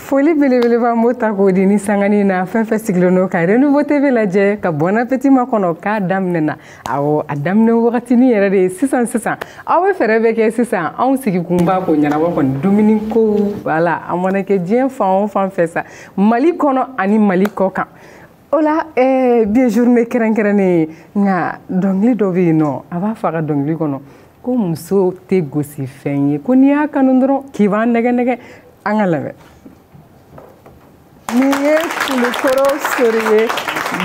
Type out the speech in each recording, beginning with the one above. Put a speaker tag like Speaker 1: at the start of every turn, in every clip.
Speaker 1: Folie belebeleba mota ko di ni sangani na fɛn siglono ka Renouveau TV lajɛ ka bon appétit ma kɔnɔ k'a daminɛna awɔ a daminɛ wagatini yɛrɛ de sisan aw bɛ fɛrɛ bɛ kɛ sisan anw sigi kun b'a ko ɲɛnabɔ kɔni dumuni ko voilà a mana kɛ diɲɛ fan o fan fɛ sa Mali kɔnɔ ani Mali kɔ kan o la bien journée kɛrɛnkɛrɛnnen nka dɔnkili dɔ bɛ yen nɔ a b'a fɔ a ka dɔnkili kɔnɔ ko muso tɛ gosi fɛn ye ko n'i y'a kanu dɔrɔn k'i b'a nɛgɛ an ka lamɛn.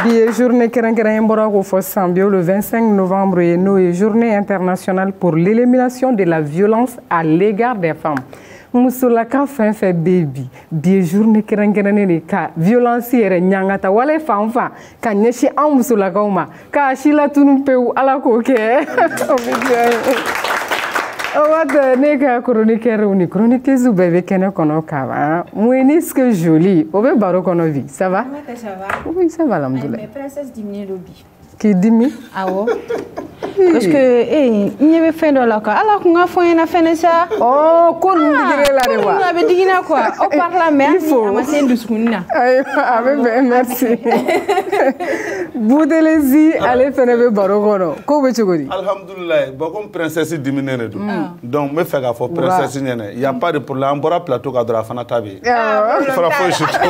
Speaker 1: Bien journée le 25 novembre et nous journée internationale pour l'élimination de la violence à l'égard des femmes. Musolaka fin fait baby bien journée kerengerane ka violence yere nyangata wala fanfa ka nyeshi an musolaka uma ka shila tunu peu ala ko ke Awad nega chroniqueur ou ni chroniqueuse ou bébé kene kono kava mouenis que joli o be baro kono vi ça va
Speaker 2: ça va
Speaker 1: oui ça va alhamdoulillah
Speaker 2: mais princesse dimine lobby
Speaker 1: qui dimi
Speaker 2: awo parce que il y avait fait de la quoi alors qu'on a fait une affaire ça
Speaker 1: oh qu'on dirait la rewa
Speaker 2: on avait dit quoi au parlement on a fait doucement
Speaker 1: merci Boudelezi allez faire be baro kono ko be chogori
Speaker 3: alhamdoulillah bon comme princesse dimine ne donc me fait gafo princesse nyene il y a pas de problème bora plateau ka dra fana tabi fara fo chito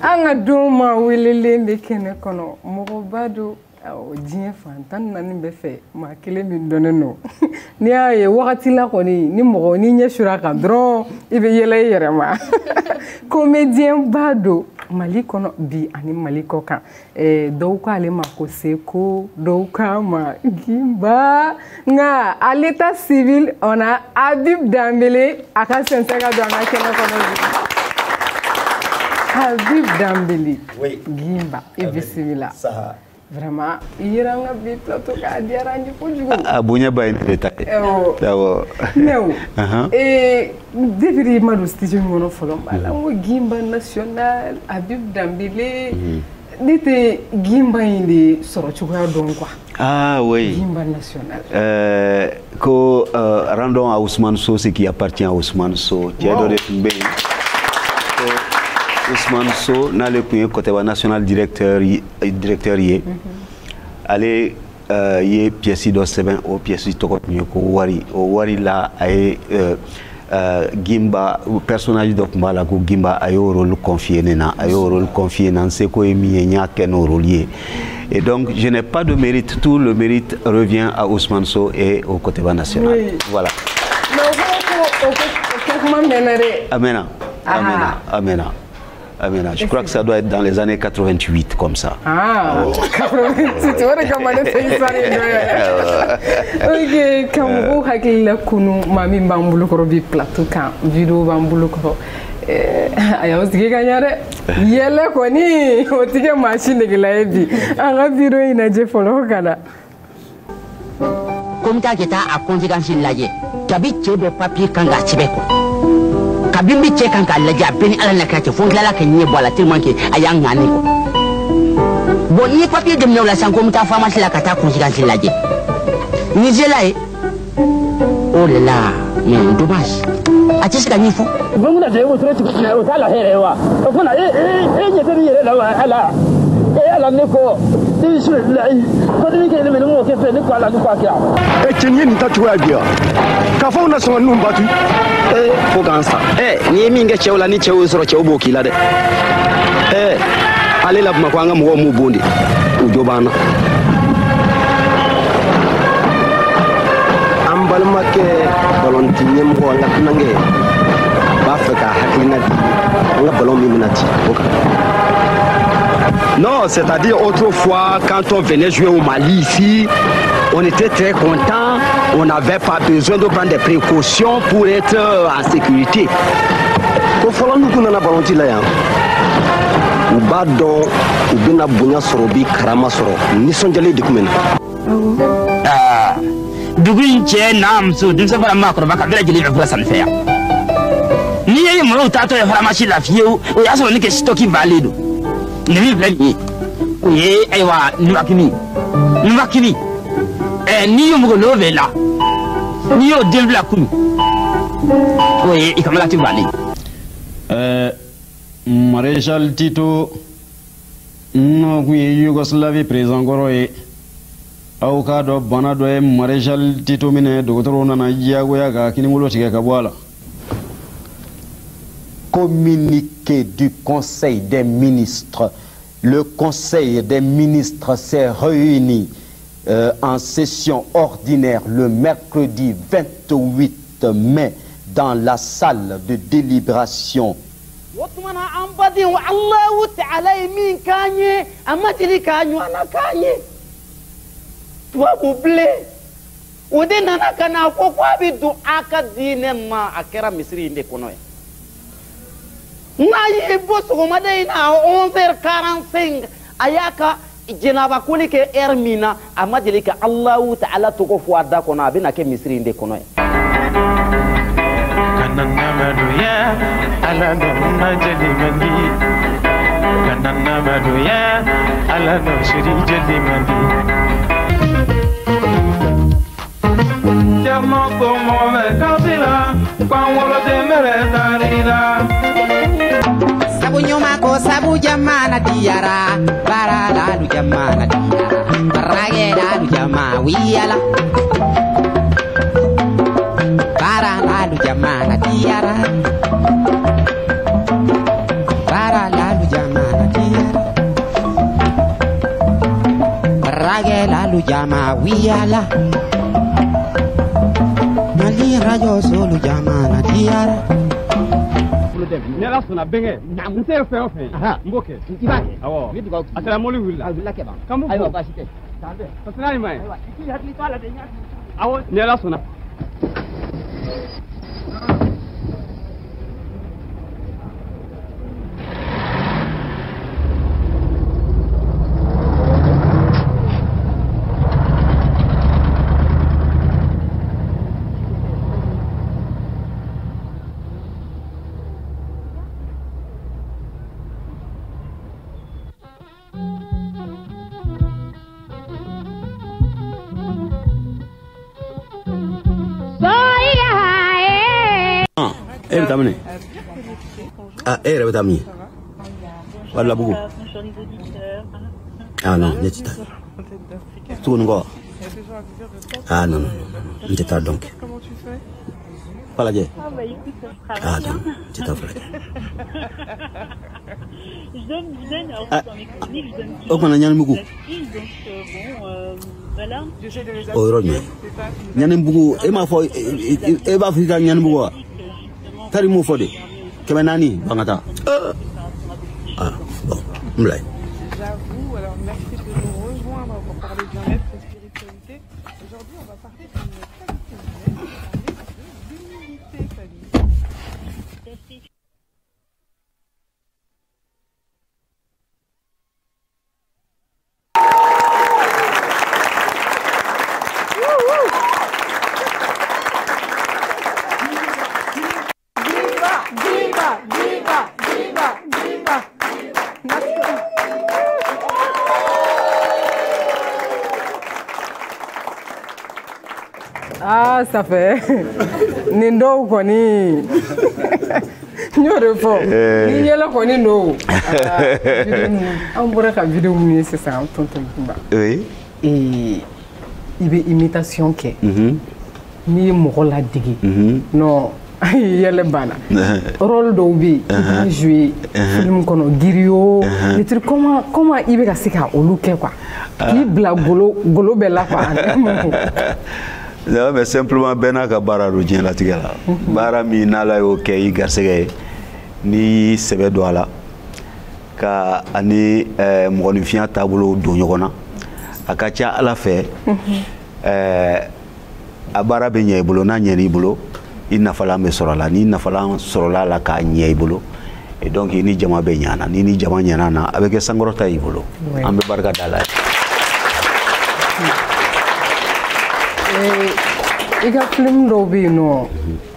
Speaker 1: anga doma welelende kene kono Bado diɲɛ fantan naani bɛ fɛ maa kelen min dɔnnen no n'i y'a ye wagati la kɔni ni mɔgɔ ni ɲɛ sura kan dɔrɔn I bɛ yɛlɛ I yɛrɛ ma comédien ba don Mali kɔnɔ bi ani Mali kɔ kan dɔw k'ale ma ko Seko dɔw k'a ma Gimba nka à l'état civil on a Habib Dambélé a ka sensɛ ka don an ka kɛnɛ kɔnɔ bi Habib Dambélé Gimba I bisimila vraiment iranga bi plateau ka diara ni ko jugo
Speaker 4: abunya ba ni détail dawo
Speaker 1: new deviri madu studio ngono folo bala ngo Gimba national Habib Dambélé dite Gimba indi soro chugo don quoi
Speaker 4: oui
Speaker 1: Gimba national
Speaker 4: rendons à Ousmane So ce qui appartient à Ousmane So qui est donné Ousmane So na le point côté national directeur yé allez yé pièce do seben o pièce to ko wari la ay Gimba personnage do mbala ko Gimba ayo rôle confié nan Seko et mi nya ken rôle et donc je n'ai pas de mérite, tout le mérite revient à Ousmane So et au côté national voilà Amena. Je crois que ça doit être dans les années 88 comme ça.
Speaker 1: 88, tu vois comment on fait ça. Ok, quand vous avez la kunu mami bambulu korobi plateau kan vidéo bambulu koro aya osige ganyare yele koni otige machine de glaebi anga vidéo ina je follow kana
Speaker 5: comme ta kita a conséquence laje tabi chebe papier kanga chibeko kabimbi che kan ka laja beni ala na kace fon lala kan yi bola tellement que ayan ngani ko bon ni papier de mno la sanko muta pharmacie la kata conséquence laje ni je là oh là mais dommage a ci ska ni fu
Speaker 6: bon na je wo tre ti ko ta la here wa ko na je te yere la ala ala ne ko ti su la ko ni ke le mo ke fe ni ko ala ni ko akira
Speaker 7: e chenye ni tatu wa bia ka fa una so nu mbatu
Speaker 6: ko gansa ni mi nge chewla ni chewu soro chewu bokila de ale la ko anga mo mu bondi ujobana ambal make balonti nyem ko la nange ba feka hakina nga balon mi minati oka non, c'est-à-dire autrefois quand on venait jouer au Mali ici, on était très content, on n'avait pas besoin de prendre des précautions pour être en sécurité. Il faut que nous ayons volonté là. Ou bado ou bien abunya sorobi karama soro. Ni sonjali de kumena.
Speaker 5: Duguin che nam so dum sa fara makro baka bela jeli ibra san feya. Ni yeye mo tato ya fara machi la fieu o ya so ni ke stoki valido. Ni blani ye aywa numakini ni yo mo lo vela ni yo devla kunu oye ikamala ti vali
Speaker 8: Maréchal Tito no kun ye Yougoslavie président kɔrɔ ye aw k'a dɔn bana dɔ ye Maréchal Tito minɛ dɔgɔtɔrɔw nana diyagoya ka kinibolo tigɛ ka bɔ a la.
Speaker 9: Communiqué du Conseil des ministres. Le Conseil des ministres s'est réuni en session ordinaire le mercredi 28 mai dans la salle de délibération.
Speaker 5: Naye bosso komade ina 11h45 ayaka jenaba kuli ke ermina amadeli ka Allahu ta'ala to ko fuada kono abina ke misri inde kono
Speaker 10: kanana maduya ala no majali mandi kanana maduya ala no shiri jali mandi jamo ko mo me kabila kwangolo de mere darira
Speaker 11: sabu nyoma ko sabu jamana diara barala du jamana diara baragera du jama wiyala barala du jamana diara barala du jamana diara baragera du jama wiyala mali rajo solo jamana diara.
Speaker 12: Nela sona benge na mute fe ofe mboke ibake awo ni diga asala moli willa willa ke ba kamu ayo ba site tambe tasna ni mai iki hatli to ala de nya awo nela sona
Speaker 13: Ah, Betami. Voilà beaucoup. Ah non, n'est-ce pas? Tout le monde. Ah non, non, non, n'était pas donc.
Speaker 14: Comment tu fais?
Speaker 13: Pas la guerre.
Speaker 14: Ah bah écoute, ça sera
Speaker 13: ah non, c'est pas vrai.
Speaker 14: Je donne, alors dans mes chroniques, je donne
Speaker 13: oh, on a gagné beaucoup.
Speaker 14: Donc bon, voilà. J'essaie de les
Speaker 13: oh, heureusement. Gagné beaucoup. Et ma foi, et ma fille gagné beaucoup. Tari mo fode kemenani bangata ah bon m'lay.
Speaker 14: J'avoue, alors merci de nous rejoindre pour parler bien-être et spiritualité. Aujourd'hui, on va parler d'une d'humilité, famille.
Speaker 1: Ah, ça fait. Nindo koni. Nyore fo. Ni yela koni no. On pourrait faire vidéo ni c'est ça tonton Kumba.
Speaker 4: Oui.
Speaker 1: Et il be imitation ke. Ni mo la digi. Non. Yele bana. Rôle d'obi jouer film kono girio. Les trucs comment il be ka sika oluke quoi. Qui bla golo bella quoi.
Speaker 4: Non, mais simplement bena ka bara ro dien la tigala bara mi nala yo ke yi garsege ni sebe do ala ka ani mo ni fian tabulo do nyogona akacha ala fe abara be nye bulo na nyeri bulo ina fala me sorola ni na fala sorola la ka nye bulo et donc ni jama be nyana ni jama nyana na avec sangorota yi bulo ambe barka dala.
Speaker 1: Il y a film d'Obino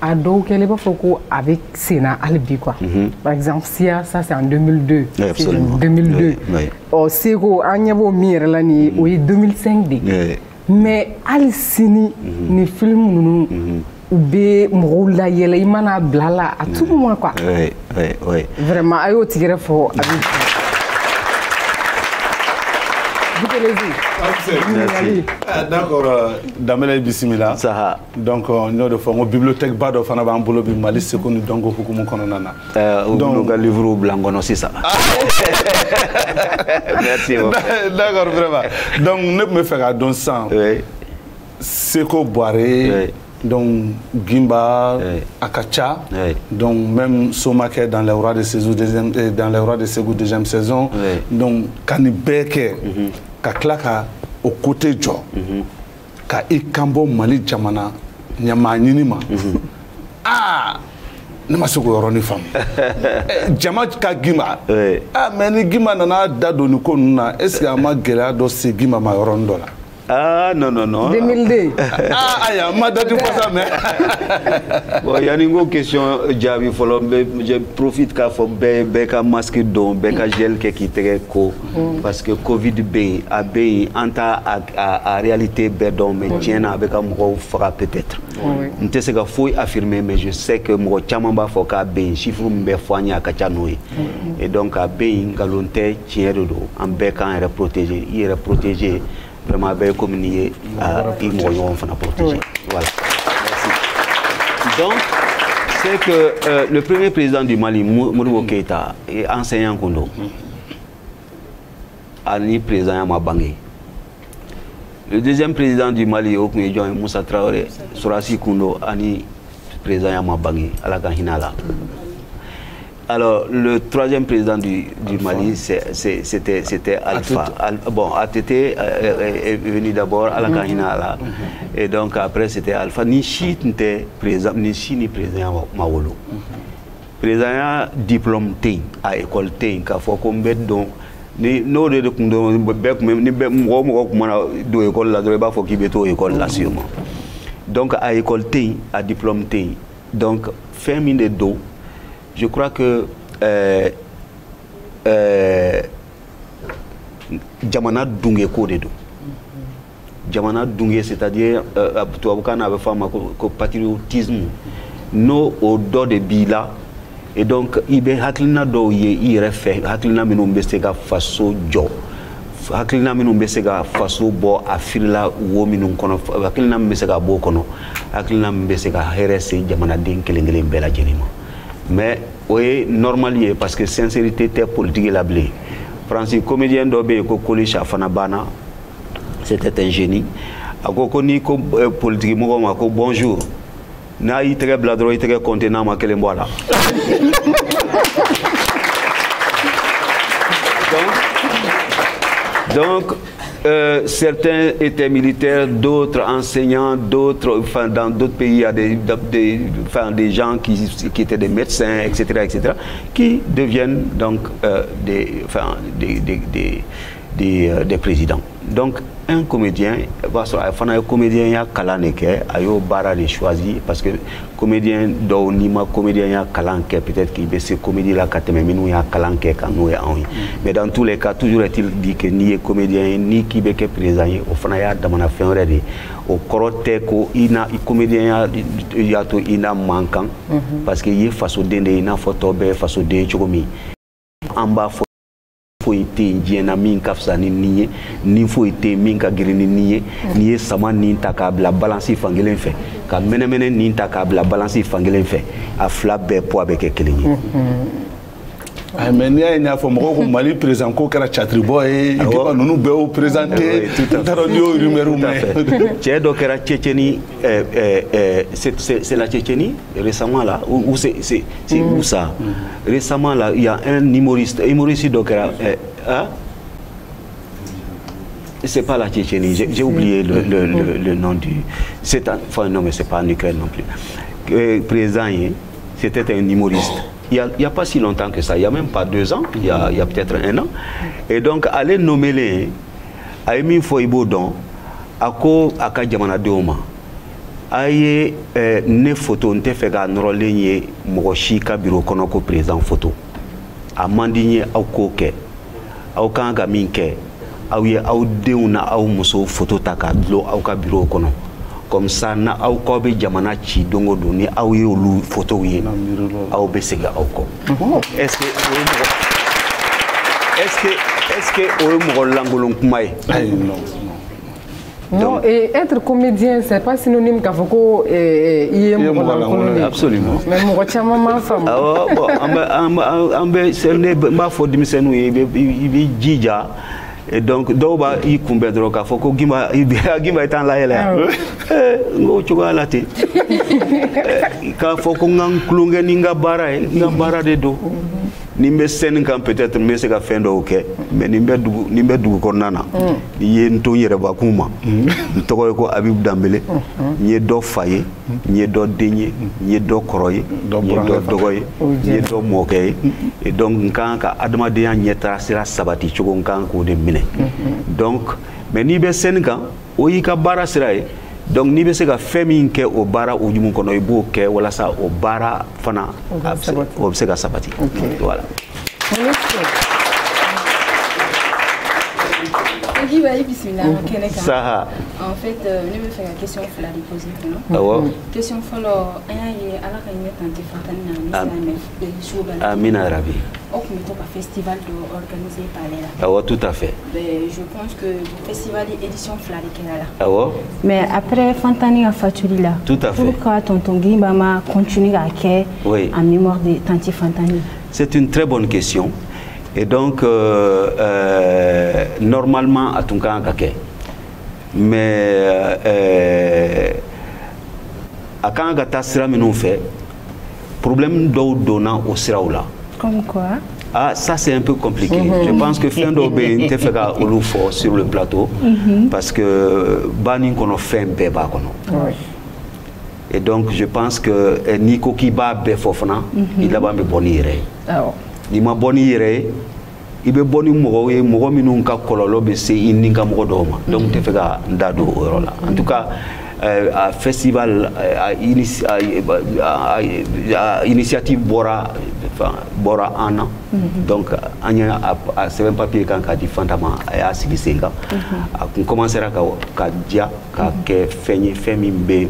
Speaker 1: à Doukelé Bafoko avec Sénat Albi quoi. Par exemple, Sia, ça c'est en 2002.
Speaker 4: Oui, absolument.
Speaker 1: 2002.
Speaker 4: Oui.
Speaker 1: Au Sego, Agnabo Mir l'année, oui, 2005. Mais Al Sini, ni film nous u bɛ mɔgɔw la yɛlɛ i mana bila la à tout moment quoi.
Speaker 4: Oui.
Speaker 1: Vraiment a y'o tigi yɛrɛ fɔ a bɛ.
Speaker 3: Merci. D'accord, Damele bisimila.
Speaker 4: Saha.
Speaker 3: Donc ñoo de fɔ bibliothèque ba dɔ fana b'an bolo bi Mali Seko ni Dɔnko hukumu kɔnɔna na.
Speaker 4: Donc ka livre blanc kɔnɔ sisan. Merci.
Speaker 3: D'accord, vraiment. Donc ne tun bɛ fɛ ka dɔn sisan. Seko Boire. Donc Gimba, Akacha, donc même Somakè dans les rois de Ségou deuxième saison, donc Kanibeke, Kaklaka au côté Jo, Ka Ikambo Mali Jamana, Nyamanima. Ah, ne m'a souhaité roni femme. Jama ka Gimba. Ah, mais ni Gimba nana dado ni konuna. Est-ce qu'il y a ma guerre do se Gimba ma rondola?
Speaker 4: Ah non.
Speaker 1: 2002.
Speaker 3: Ah ya ma dadi ko ça mais.
Speaker 4: Bon y a une question jabi follow je profite ka fo be ka masque don be ka gel ke ki tege ko parce que Covid B a be anta a réalité be don mais tiena avec ka mo fera peut-être. On te se ka faut affirmer mais je sais que mo chama ba fo ka be chiffre mbe foanya ka chanoy. Et donc a be ngalonte tiero do en be kan protéger, il est protégé. Vraiment bien communiqué à Imoyon pour protéger. Voilà. Merci. Donc, c'est que le premier président du Mali, Modibo Keïta, est enseignant Kondo. Ani président Yamabangé. Le deuxième président du Mali, Moussa Traoré, Sorasi Kondo, Ani président Yamabangé, à la Kahinala. Alors, le troisième président du Mali, c'était Alpha. Bon, ATT est venu d'abord à la Kahina. Et donc, après, c'était Alpha. Ni Chi n'était président, ni Chi ni président Mawolo. Président diplôme T, à école T, qu'à faut qu'on mette donc. Ni no de kundo bek ni be mo mana do école la do ba faut qu'il beto école là sûrement. Donc, à école T, à diplôme T. Donc, ferme de dos. Je crois que Jamana Dungé Kodedo. Jamana Dungé, c'est-à-dire patriotisme, no au dos de Bila. Et donc, il y a Haklina do il refait, Haklina minu mbesega faso jo. Haklina minu mbesega faso bo afirla wo minu kono, Haklina mbesega bo kono, Haklina mbesega herese Jamana den kelengele mbela jenima. Mais oui, normal parce que sincérité était politique la blé. Francis comédien d'Obé ko Kolisha Fanabana, c'était un génie. A koni ko politique mo ko bonjour. Na yi très bladro yi très contenant ma kele mbola. Donc certains étaient militaires, d'autres enseignants, d'autres, enfin, dans d'autres pays, il y a des gens qui étaient des médecins, etc., qui deviennent donc des présidents. Donc, un comédien, un comédien y a kalaneke, ayo bara de choisi parce que comédien do nima comédien y a kalanke peut-être qu'il baisse comédie la kateme minou y a kalanke kanu ya en. Mais dans tous les cas toujours est-il dit que ni comédien ni qui beke président au fana ya damana fin ready au korote ko ina comédien ya to ina manquant parce que y face au dende ina photo be face au de chokomi en bas faut été indiana min kafsa ni faut été min ka girini ni sama ni takabla balance fangelen fait ka menemene ni takabla balance fangelen fait a flabbe po avec kelinyi
Speaker 3: ah mais ni a fo moko Mali président ko kara chatriboy et ko nunu be o présenter taro dio numéro mais
Speaker 4: Tché do kara Tchétchénie c'est la Tchétchénie récemment là où c'est où ça récemment là il y a un humoriste do kara hein c'est pas la Tchétchénie j'ai oublié le nom du c'est enfin non mais c'est pas en Ukraine non plus président c'était un humoriste. Il n'y a pas si longtemps que ça, il n'y a même pas 2 ans, il y a peut-être 1 an. Et donc, aller nommer les Aimi Foibodon, Ako Akadjamana Deoma, Aye ne photo, n'te fait qu'à n'rollenye Moroshika bureau konoko président photo. A Mandigne Aukoke, Aukanga Minke, Aouye Audeuna Aumuso photo taka, Auka bureau kono. comme ça na aw ko be jamana ci dongo do ni aw ye olu photo ye aw be sega aw ko est-ce que o mo langolon kumay
Speaker 1: non, et être comédien, c'est pas synonyme qu'à Foko et
Speaker 4: absolument.
Speaker 1: Mais mon chama ma femme.
Speaker 4: Ah bon, ambe c'est ma faute de misenu il jija et donc doba i kumbe droka Foko gima etant là elle. Ngo chuga lati. Ka Foko ngang klunge ninga bara de do. Nimbe sen kan peut-être mais c'est ka fin do OK mais nimbe dugu kornana yen to yere ba kuma to ko Habib Dambélé ñe do faye ñe do deñe ñe do koroye ñe do dogoye ñe do moké et donc kan ka adama de ñeta sira sabati chugo kan ko de mine donc mais ni be sen kan o yi ka bara sira donc ni be se ka femi ke o bara o jumu kono ibo ke wala sa o bara fana o se ka sabati voilà
Speaker 15: ça en fait ne me faire la question faut la poser non question follow ayaye ala ka ni tante fatana na
Speaker 4: amina rabi
Speaker 15: un festival organisé par là.
Speaker 4: Ah tout à fait.
Speaker 15: Je pense que le festival édition Flari là.
Speaker 4: Ah ouais.
Speaker 2: Mais après Fantani a faturi là.
Speaker 4: Tout à fait.
Speaker 2: Pourquoi tonton Gimbama continue à faire en mémoire de Tanti Fantani?
Speaker 4: C'est une très bonne question. Et donc normalement à ton cas mais à quand gata sera nous fait problème d'eau donnant au siraoula.
Speaker 2: Comme quoi?
Speaker 4: Ah, ça c'est un peu compliqué. Je pense que fin d'obé te fait au fort sur le plateau parce que bani kono fait beba kono. Et donc je pense que Nico qui ba be fofana, il a ba me bonire. Ni ma bonire, il be boni mo minu ka kololo be se ininga mo doma. Donc te fait ndado là. En tout cas à festival initiative Bora Anna donc c'est un papier quand a dit fantama a sigisenga on commencera ka dia ka ke femi be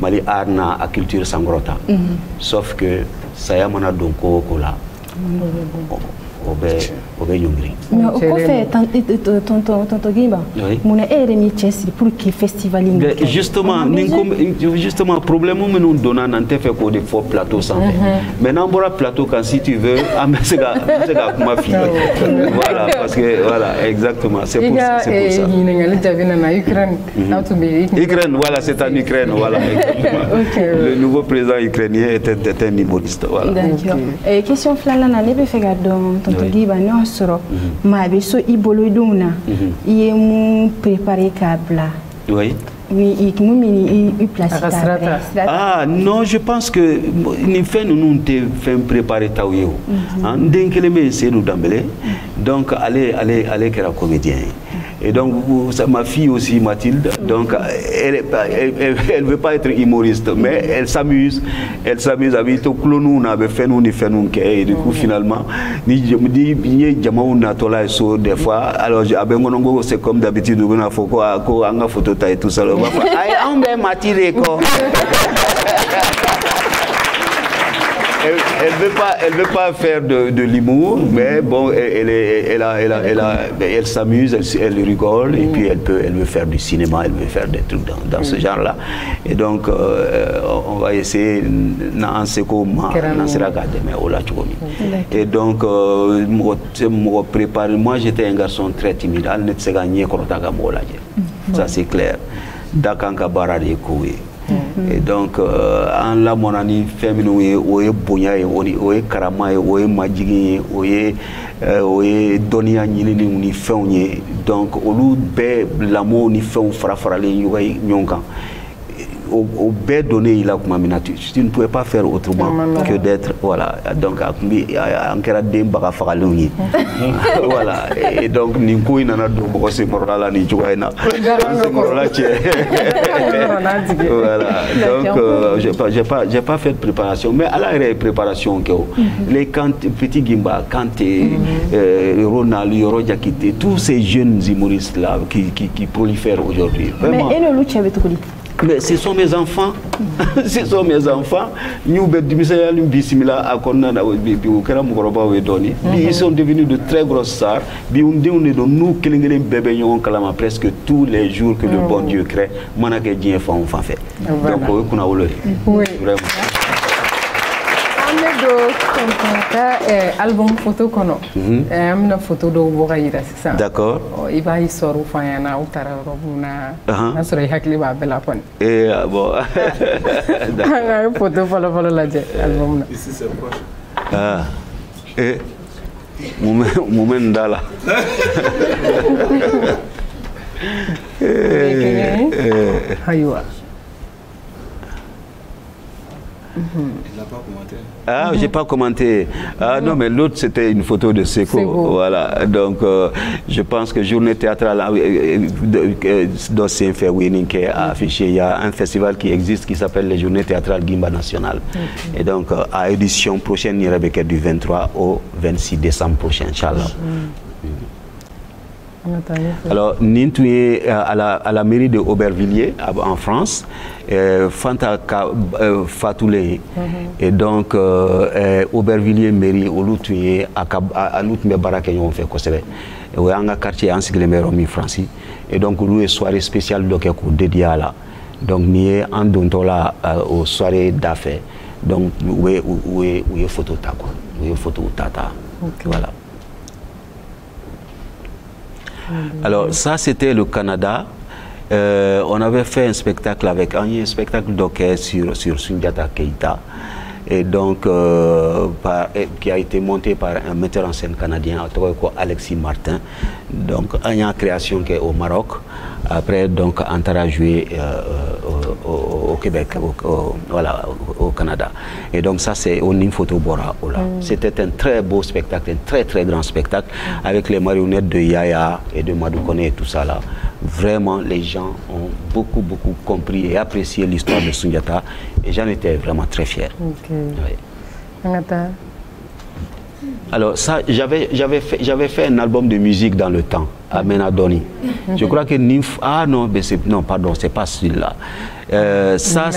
Speaker 4: Mali arna a culture sangrota sauf que ça y a mana donc ko là obe yongri
Speaker 2: mais au fait tonton Gimba mon eremi chesi pour que festival
Speaker 4: justement problème où nous donnons n'ante fait que des faux plateaux sans maintenant bora plateau quand si tu veux c'est ma fille voilà parce que voilà exactement c'est pour ça Ukraine voilà c'est en Ukraine voilà le nouveau président ukrainien était un humoriste voilà
Speaker 2: d'accord et question flana ne be fait tonton Giba non soro ma be so ibolo dona iye mu préparer câble
Speaker 4: oui
Speaker 2: il place
Speaker 4: ah non je pense que ni fait nous te fait préparer taouyo ndenkele me c'est nous Dambélé donc aller que la comédien et donc ma fille aussi Mathilde donc elle veut pas être humoriste mais elle s'amuse avec tout clonou na be fait nous ni fait nous et du coup finalement ni jamaou na tola so des fois alors abengonongo c'est comme d'habitude on a faut ko anga photo ta et tout ça ay on be matiré ko elle veut pas faire de l'humour mais bon elle s'amuse elle rigole et puis elle veut faire du cinéma elle veut faire des trucs dans ce genre là et donc on va essayer na anseko ma na sera garder mais ola chukomi et donc me préparer moi j'étais un garçon très timide al net se gagner korota mola ça c'est clair dakanka barade kowe et donc en la monani féminin oye bonya oye karama oye majigi oye donia nyini ni fewnye donc olu be lamo ni few fara le yoga nyonka au bête donné il a comme tu ne pouvais pas faire autrement que d'être voilà donc en kera dem baga fagaluni voilà et donc ninko inana do boko se morala ni joina voilà donc j'ai pas fait de préparation mais à la préparation que les petits Gimba Kanté Ronald Yoro Diakité tous ces jeunes humoristes là qui prolifèrent aujourd'hui vraiment. Mais ce sont mes enfants. Ce sont mes enfants. Ils sont devenus de très grosses stars. Nous, presque tous les jours que le bon Dieu crée, donc,
Speaker 1: oui. Vraiment. Album photo kono amna photo do boga yira ça
Speaker 4: d'accord
Speaker 1: iba hisoru fayana utara robuna nasro hakli ba bela kon
Speaker 4: bon
Speaker 1: d'accord photo folo la je album na
Speaker 3: ici c'est proche
Speaker 4: moment dala
Speaker 1: haywa
Speaker 3: Il n'a pas commenté.
Speaker 4: Ah, j'ai pas commenté. Ah non, mais l'autre c'était une photo de Seko. Voilà. Donc, je pense que journée théâtrale dans Saint-Ferwin qui est affiché. Il y a un festival qui existe qui s'appelle les Journées théâtrales Gimba National. Et donc, à édition prochaine, il y aura du 23 au 26 décembre prochain, Inch'Allah. Alors, Nintouye à la mairie de Aubervilliers, en France, Fanta Fatoulé, et donc Aubervilliers mairie, au Loutouye, à Loutouye Barakeyon, on fait quoi c'est et un quartier en Siglemeromi France, et donc nous une soirée spéciale dédiée à là. Donc, nous en donnant là aux soirées d'affaires. Donc, où est photo quoi, où est photo tata, voilà. Alors ça c'était le Canada. On avait fait un spectacle avec un spectacle d'hockey sur Sundiata Keita et donc qui a été monté par un metteur en scène canadien Alexis Martin. Donc une création qui est au Maroc. Après donc Antara joué au Québec, voilà, au Canada. Et donc ça c'est au Photo Bora. C'était un très beau spectacle, un très grand spectacle avec les marionnettes de Yaya et de Madoukone et tout ça là. Vraiment les gens ont beaucoup compris et apprécié l'histoire de Sundiata et j'en étais vraiment très fier. Oui. Alors ça, j'avais fait un album de musique dans le temps, à Menadoni. Je crois que non, pardon, c'est pas celui-là. Ça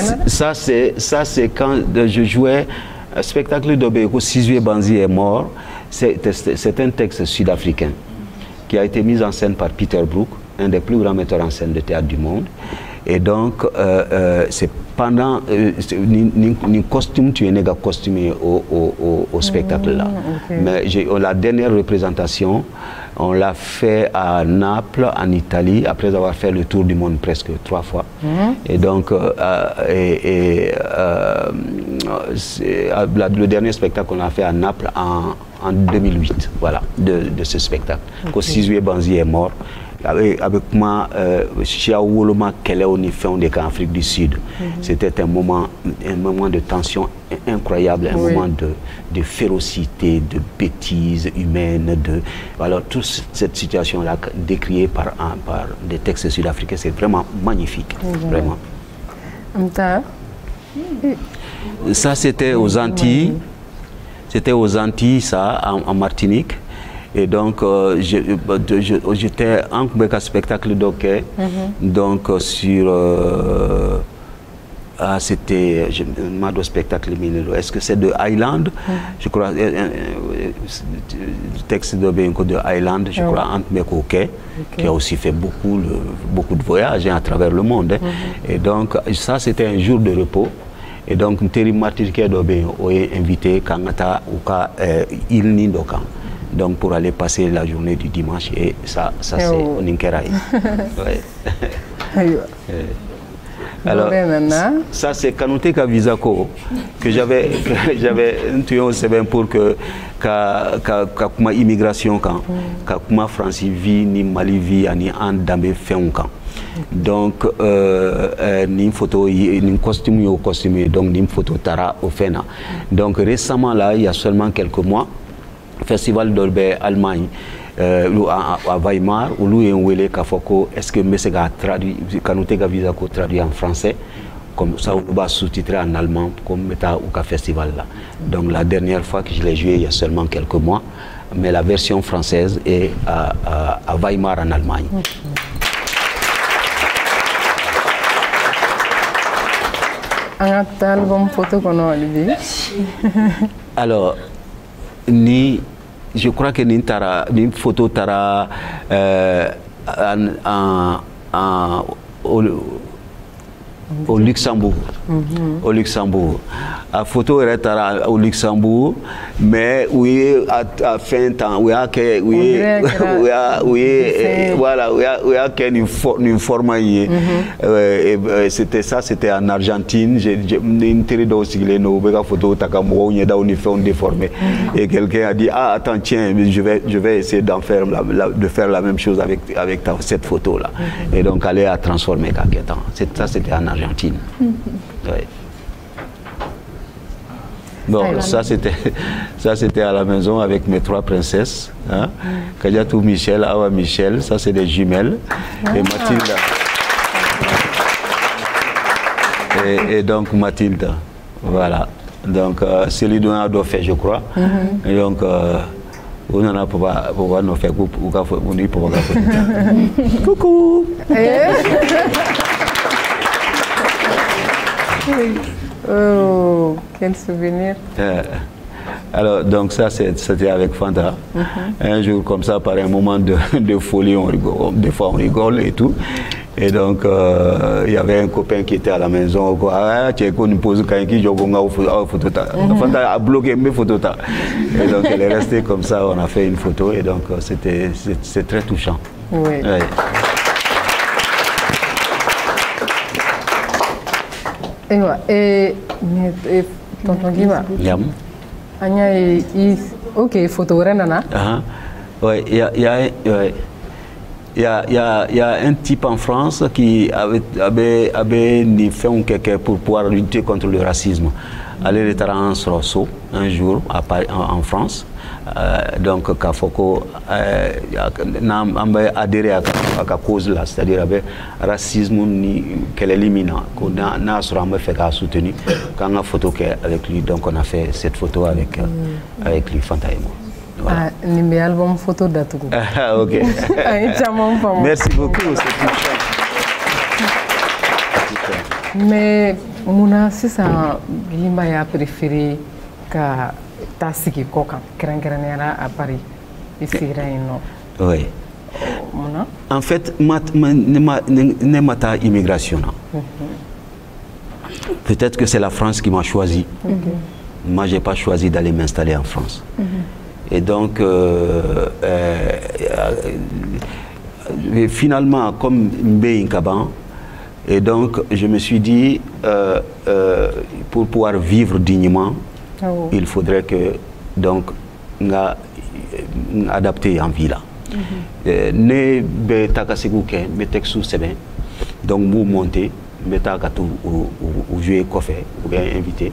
Speaker 4: c'est quand je jouais un spectacle d'Obéko, Sizue Banzi est mort. C'est un texte sud-africain qui a été mis en scène par Peter Brook, un des plus grands metteurs en scène de théâtre du monde. Et donc, c'est pendant ni costume, tu es néga costumé au spectacle là. Mais la dernière représentation, on l'a fait à Naples, en Italie, après avoir fait le tour du monde presque 3 fois. Et donc, le dernier spectacle qu'on a fait à Naples en 2008, voilà, de ce spectacle. Quand Sizue Banzi est mort, avec moi, Chia Woloma Keleoni fait en Afrique du Sud. C'était un moment de tension incroyable, un moment de férocité, de bêtises humaines, alors toute cette situation-là décriée par des textes sud-africains, c'est vraiment magnifique, vraiment. Ça c'était aux Antilles, ça, en Martinique. Et donc, j'étais en spectacle d'hockey, donc sur... c'était un spectacle minéraux. Est-ce que c'est de Highland? Je crois, le texte de Highland, je crois, Antmeko Hockey, qui a aussi fait beaucoup de voyages à travers le monde. Et donc, ça, c'était un jour de repos. Et donc, Terry Martin qui est invité Kangata ou il Nindokan. Donc pour aller passer la journée du dimanche et ça c'est au Ninkeraï. Alors ça c'est Kanouté Kavisako que j'avais tué au Sébin pour que ma immigration quand ma France vie ni Mali vie ni en damé fait un camp. Donc une photo une costume au costume donc une photo tara au fena. Donc récemment là il y a seulement quelques mois festival d'Olbe Allemagne à Weimar où lui est Kafoko est-ce que monsieur a traduit Kanouté a visa ko traduit en français comme ça on va sous-titrer en allemand comme méta ou ka festival là. Donc la dernière fois que je l'ai joué il y a seulement quelques mois mais la version française est à Weimar en Allemagne.
Speaker 1: Un album photo qu'on a Olivier.
Speaker 4: Alors je crois que ni photo tara au Luxembourg. Au Luxembourg. La photo est au Luxembourg, mais oui, à fin temps, oui, voilà, oui, une forme. C'était ça, c'était en Argentine. J'ai une télé aussi, les photos, déformé. Et quelqu'un a dit, ah, attends, tiens, je vais essayer de faire la même chose avec cette photo-là. Et donc, aller à transformer quelques temps. Ça, c'était en Argentine. Ouais. Bon, ça c'était à la maison avec mes 3 princesses, hein? Kadiatou Michel, Awa Michel, ça c'est des jumelles, et Mathilda. Et donc Mathilda, voilà. Donc c'est lui dont on a fait, je crois. Et donc on en a pour nous faire coucou.
Speaker 1: Oh, quel souvenir.
Speaker 4: Alors, donc ça, c'était avec Fanta. Un jour, comme ça, par un moment de folie, on rigole, des fois on rigole et tout. Et donc, il y avait un copain qui était à la maison. Ah, tu es connu pour ce qui Fanta a bloqué mes photos. Et donc, elle est restée comme ça, on a fait une photo. Et donc, c'est très touchant.
Speaker 1: Oui.
Speaker 4: Ouais.
Speaker 1: Et tonton Guima, ok, photo Renana.
Speaker 4: Ouais, il y a un type en France qui avait fait un quelque pour pouvoir lutter contre le racisme. Aller en Rosso un jour en France. Donc Kafoko n'a adhéré à la cause là, c'est-à-dire avec racisme qu'elle élimine, qu'on a fait qu'à soutenir quand on a photo avec lui, donc on a fait cette photo avec lui, Fanta et moi.
Speaker 1: Voilà. Ah, album photo d'Atougou.
Speaker 4: Ah, ok. Merci beaucoup, c'est touchant.
Speaker 1: Mais Mouna, c'est ça, Limba a préféré que Tassiki Koka, Krankeranera à Paris, ici,
Speaker 4: oui. En fait, n'est pas immigration. Peut-être que c'est la France qui m'a choisi. Moi, je n'ai pas choisi d'aller m'installer en France. Et donc, finalement, comme Mbé Inkaban, et donc je me suis dit, pour pouvoir vivre dignement, il faudrait que, donc, adapter en vie là. Ne be takasiguke, be texu sebe, donc vous montez, mettez ou jouer café, ou bien invité.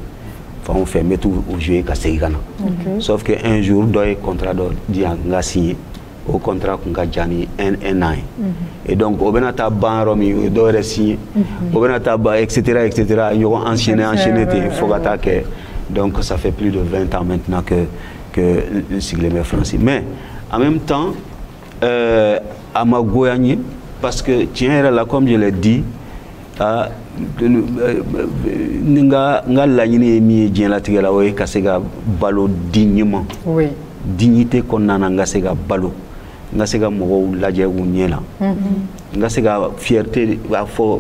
Speaker 4: On fait mettre au jeu Kasseigana. Sauf qu'un jour, il y a un contrat qui a signé, au contrat qu'on a gagné un an. Et donc, on a ta banque, on a signé, on a ta etc. Ils ont enchaîné, il faut attaquer. Donc, ça fait plus de 20 ans maintenant que le sigle français. Mais, en même temps, à ma goyani, parce que, tiens, là, comme je l'ai dit, nga la ñini mi jela tigala way kasega balo dignement
Speaker 1: oui
Speaker 4: dignité qu'on nana nga sega balo nga sega mo laje wu ñela nga sega fierté wa fo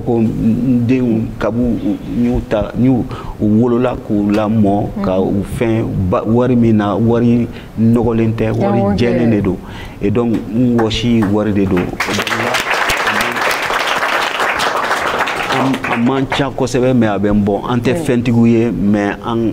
Speaker 4: ko de kabu ñuta ñu wolola ku la mo ka u fin wari mina wari nogolente wari jenene do et donc woshi wari de do mancha ko sebe mais aben bon ante fentiguye mais en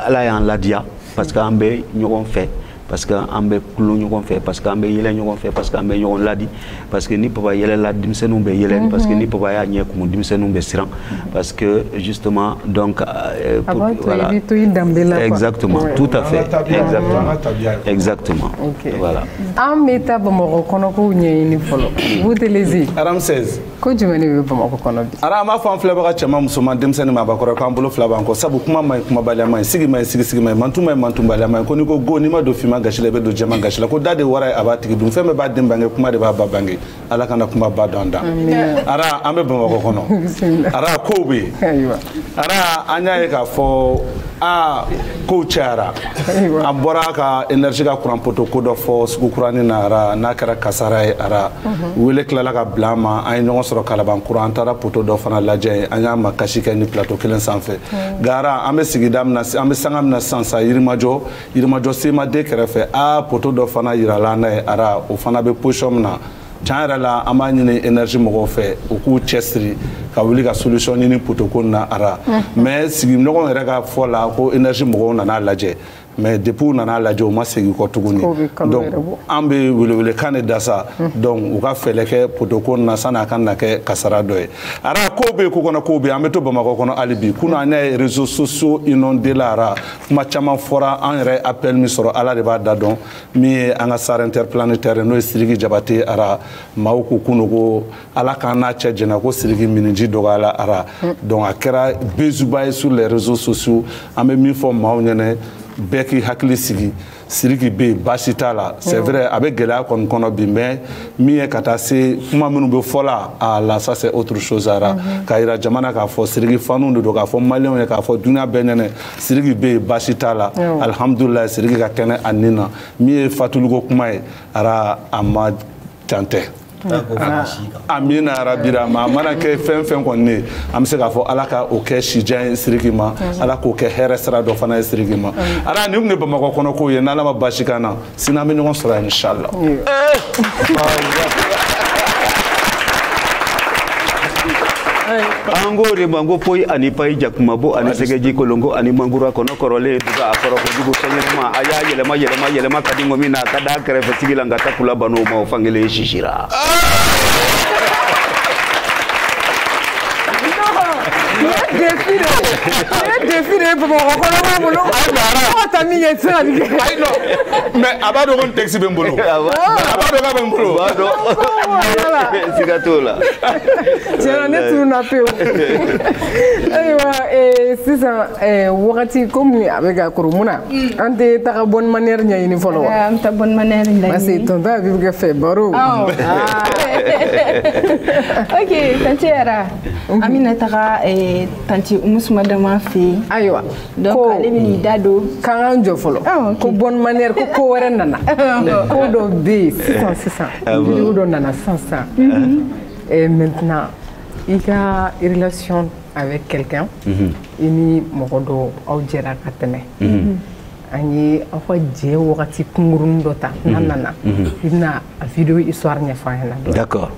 Speaker 4: ala yan ladia parce que ambe ñogon fait parce que an bɛ kulo ɲɔgɔn fɛ parce que an bɛ yɛlɛ ɲɔgɔn fɛ parce que an bɛ ɲɔgɔn ladi parce que ni papa yɛlɛla denmisɛnninw bɛ yɛlɛ parce que ni papa y'a ɲɛ kumu denmisɛnninw bɛ siran parce que justement donc
Speaker 1: voilà
Speaker 4: exactement tout à fait exactement voilà
Speaker 1: an bɛ taa Bamakɔ kɔnɔ kow ɲɛɲini fɔlɔ Boutelezi
Speaker 3: Ramsès
Speaker 1: ko jumɛn de bɛ Bamakɔ kɔnɔ bi
Speaker 3: ara an b'a fɔ an filɛbaga cɛman musoman denmisɛnnin maabakɔrɔ k'an bolo fila b'an kɔ sabu kuma ma ɲi kumabaliya ma ɲi sigi ma ɲi sigi ma ɲi mantu ma ɲi mantunbaliya ma ɲi ko n'i ko go n'i ma don finma gasi la i bɛ don jɛman gasi la ko da de wara ye a b'a tigi dun fɛn bɛɛ b'a den bange kuma de b'a ba bange ala kana kuma ba dɔn da ara an bɛ Bamakɔ kɔnɔ ara kow bɛ yen ara an y'a ye k'a fɔ kow cayara an bɔra ka énergie ka courant poto ko dɔ fɔ sugu kuranin na ara n'a kɛra kasara ye ara wele tilala ka bila an ma an ye ɲɔgɔn sɔrɔ kalaban courant an taara poto dɔ fana lajɛ an y'a makasi kɛ ni plateau kelen sanfɛ gara an bɛ sigida min na an bɛ sanga min na sisan sa Yirimajɔ semaden kɛrɛfɛ poto dɔ fana yirala an na ye ara o fana bɛ position min na tiɲɛ yɛrɛ la an b'a ɲini énergie mɔgɔw fɛ u k'u cɛsiri ka wuli ka solution ɲini poto ko na ara mais sigiɲɔgɔn yɛrɛ ka fɔ la ko énergie mɔgɔw nana lajɛ mais depuis u nana lajɛ u ma segin kɔ tuguni donc an bɛ welewelekan de da sa donc u ka fɛlɛ kɛ poto ko na sanni a ka na kɛ kasara dɔ ye ara kow bɛ yen ko kɔnɔ kow bɛ yen an bɛ to Bamakɔ kɔnɔ hali bi kunun an y'a ye réseaux sociaux inondés la ara kuma caman fɔra an yɛrɛ appel min sɔrɔ ala de b'a da dɔn min ye an ka SAR interplanétaire n'o ye Sidiki Jabate ara maaw ko kunun ko ala k'an n'a cɛ jɛna ko Sidiki miniji dɔgɔyala ara donc a kɛra bezuba ye sur les réseaux sociaux an bɛ min fɔ maaw ɲɛna bɛɛ k'i hakili sigi Sidiki bɛ yen baasi t'a la c'est vrai a bɛ gɛlɛya kɔni kɔnɔ bi mais min ye ka taa se kuma minnu bɛ fɔ la là ça c'est autre chose ara k'a yira jamana k'a fɔ Sidiki faniw de don k'a fɔ maliyɛnw ye k'a fɔ dunuya bɛɛ ɲɛnɛ Sidiki bɛ yen baasi t'a la alhamdulilayi Sidiki ka kɛnɛ a nin na min ye fatuliko kuma ye ara a ma can tɛ amina arabira ma mana kɛ fɛn fɛn kɔni ne an bɛ se k'a fɔ ala ka o kɛ sijan ye Sidiki ma ala k'o kɛ hɛrɛ sira dɔ fana ye Sidiki ma ara nin tun ye Bamakɔ kɔnɔ kow ye n'ala ma baasi k'an na sini an bɛ ɲɔgɔn sɔrɔ yan inchallah
Speaker 4: an ko de ma ko poyi ani payi jakumabo ani sɛgɛji kolongo ani mangura kɔnɔ kɔrɔlen duga a kɔrɔ kojugu fɛnɲɛnama a y'a yɛlɛma ka di ŋɔmi na ka da kɛrɛfɛ sigi la nka ta kula bano ma o fankelen sisira
Speaker 1: défi de Bamakɔ kɔnɔ b'a bolo aw ta min ye sira de kɛ
Speaker 3: mais a b'a dɔn ko texte bɛ n bolo a b'a dɔn k'a bɛ n bolo
Speaker 4: siga t'o la
Speaker 1: tiɲɛna ne tununa pewu ayiwa sisan wagati komi a bɛ ka kɔrɔ mun na an tɛ taga bonne manière ɲɛɲini fɔlɔ wa
Speaker 2: an tɛ bonne manière ɲɛɲini
Speaker 1: parce que tonton a bɛ kɛ fɛ baro
Speaker 2: ok tanti Ara an bɛna taga tanti Umusuma Dama fɛ yen
Speaker 1: ayiwa
Speaker 2: donc ale bɛn'i da don
Speaker 1: k'an k'an jɔ fɔlɔ ko bonne manière ko ko wɛrɛ nana ko dɔ bɛ yen sisan vidéo dɔ nana sisan et maintenant i ka relation avec quelqu'un i ni mɔgɔ dɔ aw jɛra ka tɛmɛ an ye aw ka jɛ wagati kunkurunin dɔ ta n'a nana i bɛna a vidéo histoire ɲɛfɔ an ɲɛna
Speaker 4: d'accord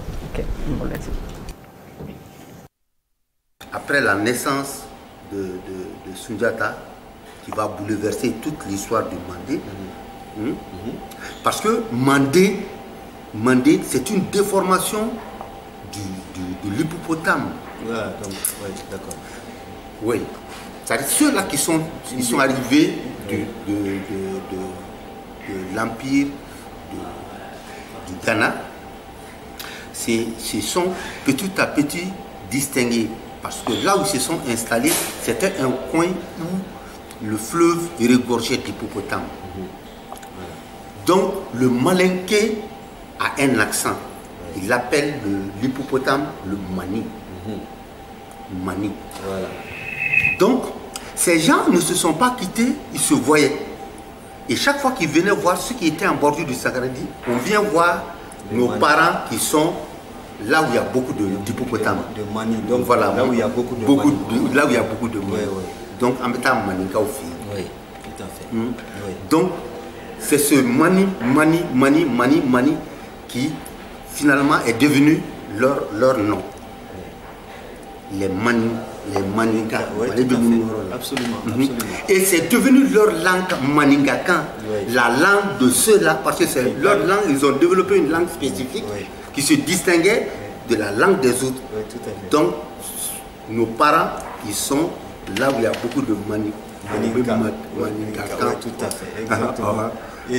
Speaker 16: après la naissance de Sundiata, qui va bouleverser toute l'histoire du Mandé, parce que Mandé c'est une déformation de l'hippopotame.
Speaker 13: Ouais, donc, ouais, d'accord.
Speaker 16: Oui, c'est-à-dire ceux-là qui sont arrivés de l'empire du Ghana, se sont petit à petit distingués. Parce que là où ils se sont installés, c'était un coin où le fleuve regorgeait d'hippopotames. Donc le Malinké a un accent. Il appelle l'hippopotame le Mani. Mani. Voilà. Donc ces gens ne se sont pas quittés, ils se voyaient. Et chaque fois qu'ils venaient voir ceux qui étaient en bordure du Sagradi, on vient voir nos parents qui sont là où il y a beaucoup d'hippopotames.
Speaker 13: De Mani.
Speaker 16: Donc voilà,
Speaker 13: là où il y a beaucoup de
Speaker 16: Mani. Là où il y a beaucoup de Mani.
Speaker 13: Ouais, ouais.
Speaker 16: Donc en mettant Maninka au fil.
Speaker 13: Oui, tout à fait.
Speaker 16: Oui. Donc c'est ce Mani qui finalement est devenu leur nom. Les Mani les Maninka.
Speaker 13: Oui, absolument, absolument.
Speaker 16: Et c'est devenu leur langue maningakan, la langue de ceux-là, parce que c'est leur langue, ils ont développé une langue spécifique qui se distinguait de la langue des autres. Donc, nos parents, ils sont là où il y a beaucoup de Maningakan.
Speaker 13: Tout à fait, exactement.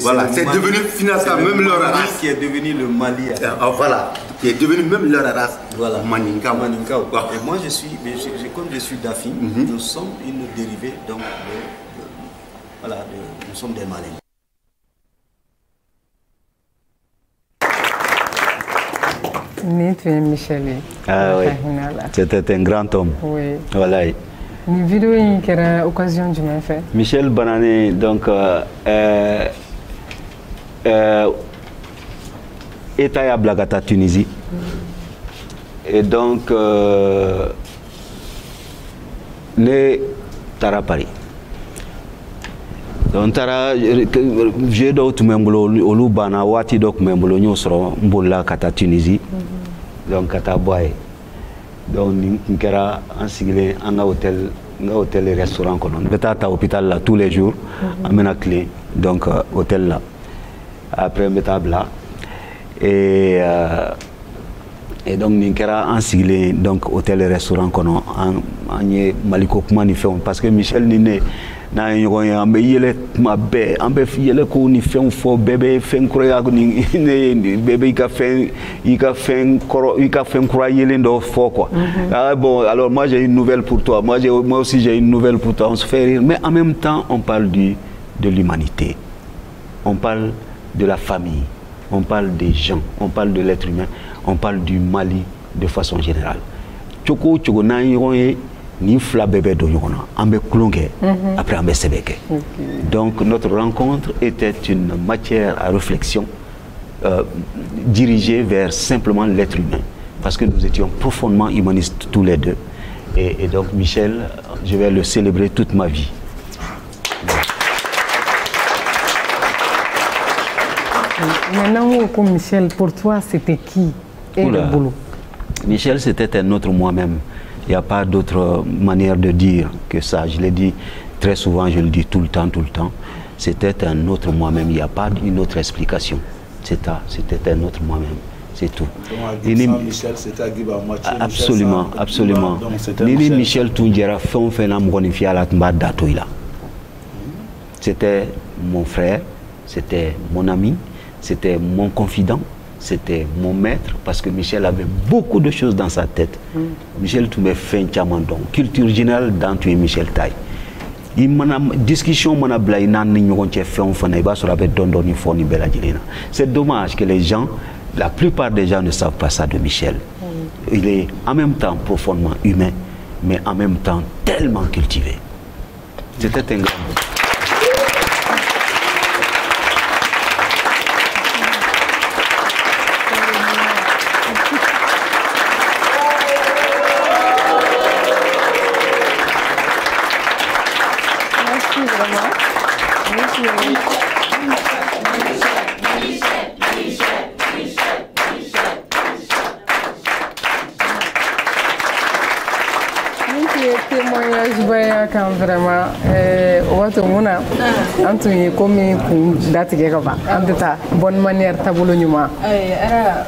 Speaker 16: Voilà, c'est devenu finalement même leur race.
Speaker 13: Qui est devenu le Mali.
Speaker 16: Voilà, qui est devenu même leur race.
Speaker 13: Voilà.
Speaker 16: Maninka.
Speaker 13: Et moi je suis, comme je suis d'Afi, nous sommes une dérivée donc nous sommes des Maliens.
Speaker 1: Michel.
Speaker 4: Ah oui, c'était un grand homme.
Speaker 1: Oui.
Speaker 4: Voilà.
Speaker 1: Une vidéo qui a occasion de me faire.
Speaker 4: Michel Banané, donc, État à Blagata, Tunisie. Et donc, né Tara Paris. Donc, Tara, j'ai d'autres membres, au Lubana, Wati d'autres membres, nous sommes Mboula, Kata Tunisie. Donc, Kata Boye. Donc, nous avons un hôtel et restaurant. Nous sommes à l'hôpital là tous les jours, à la clé, donc hôtel là. Après, nous sommes là. Et donc, nous avons un hôtel et restaurant en Maliko parce que Michel Niné, na yele mabe ambe yele ko ni fen fo bébé fen kroya ni bébé ka fen kroya yele ndo fo quoi. Ah bon, alors moi j'ai une nouvelle pour toi, moi aussi j'ai une nouvelle pour toi, on se fait rire, mais en même temps on parle de l'humanité, on parle de la famille, on parle des gens, on parle de l'être humain, on parle du Mali de façon générale. Choko na yonye ni fla bébé do yona ambe klonge après ambe sebeke. Donc notre rencontre était une matière à réflexion dirigée vers simplement l'être humain parce que nous étions profondément humanistes tous les deux et donc Michel, je vais le célébrer toute ma vie.
Speaker 1: Maintenant comme Michel, pour toi c'était qui et le boulot?
Speaker 4: Michel c'était un autre moi-même. Il n'y a pas d'autre manière de dire que ça. Je l'ai dit très souvent, je le dis tout le temps. C'était un autre moi-même. Il n'y a pas une autre explication. C'était un autre moi-même. C'est tout.
Speaker 3: Michel, c'était Aguiba moitié.
Speaker 4: Absolument, absolument. Nini Michel Toundiera c'était mon frère, c'était mon ami, c'était mon confident. C'était mon maître parce que Michel avait beaucoup de choses dans sa tête. Michel Toumé fait un chamandon. Culture générale dans tu es Michel Taille. Il m'a discussion m'a blai nan ni ngon che fait on fana ba sur la dondo ni foni bela dilena. C'est dommage que les gens, la plupart des gens ne savent pas ça de Michel. Il est en même temps profondément humain mais en même temps tellement cultivé. C'était un grand.
Speaker 1: Vraiment, wato muna antu yi komi kun datige ka ba antata bonne manière tabolo nyuma
Speaker 2: ara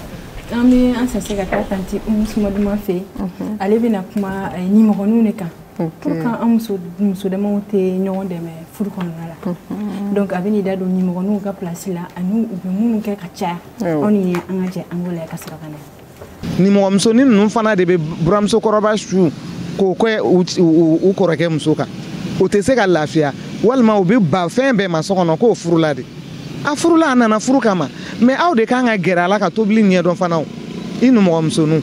Speaker 2: ami ansa ga tanti musuma duma fe ale bina kuma ni mo ne kan pour quand amso de monte nyon de me furu kono la donc abini da do ni mo nu ga place la anu ube munu ke kacha oni angaje angole ka sara kana
Speaker 17: ni mo amso ni nu fana de be bramso koroba shu ko u korake muso kan o te se ka lafiya walima o be ba fɛn bɛɛ ma so kɔnɔ ko furula de a furula a nana furu kama mais aw de kan ka gɛrɛ a la ka tobili ɲɛdɔn fana o i numɔgɔmusonu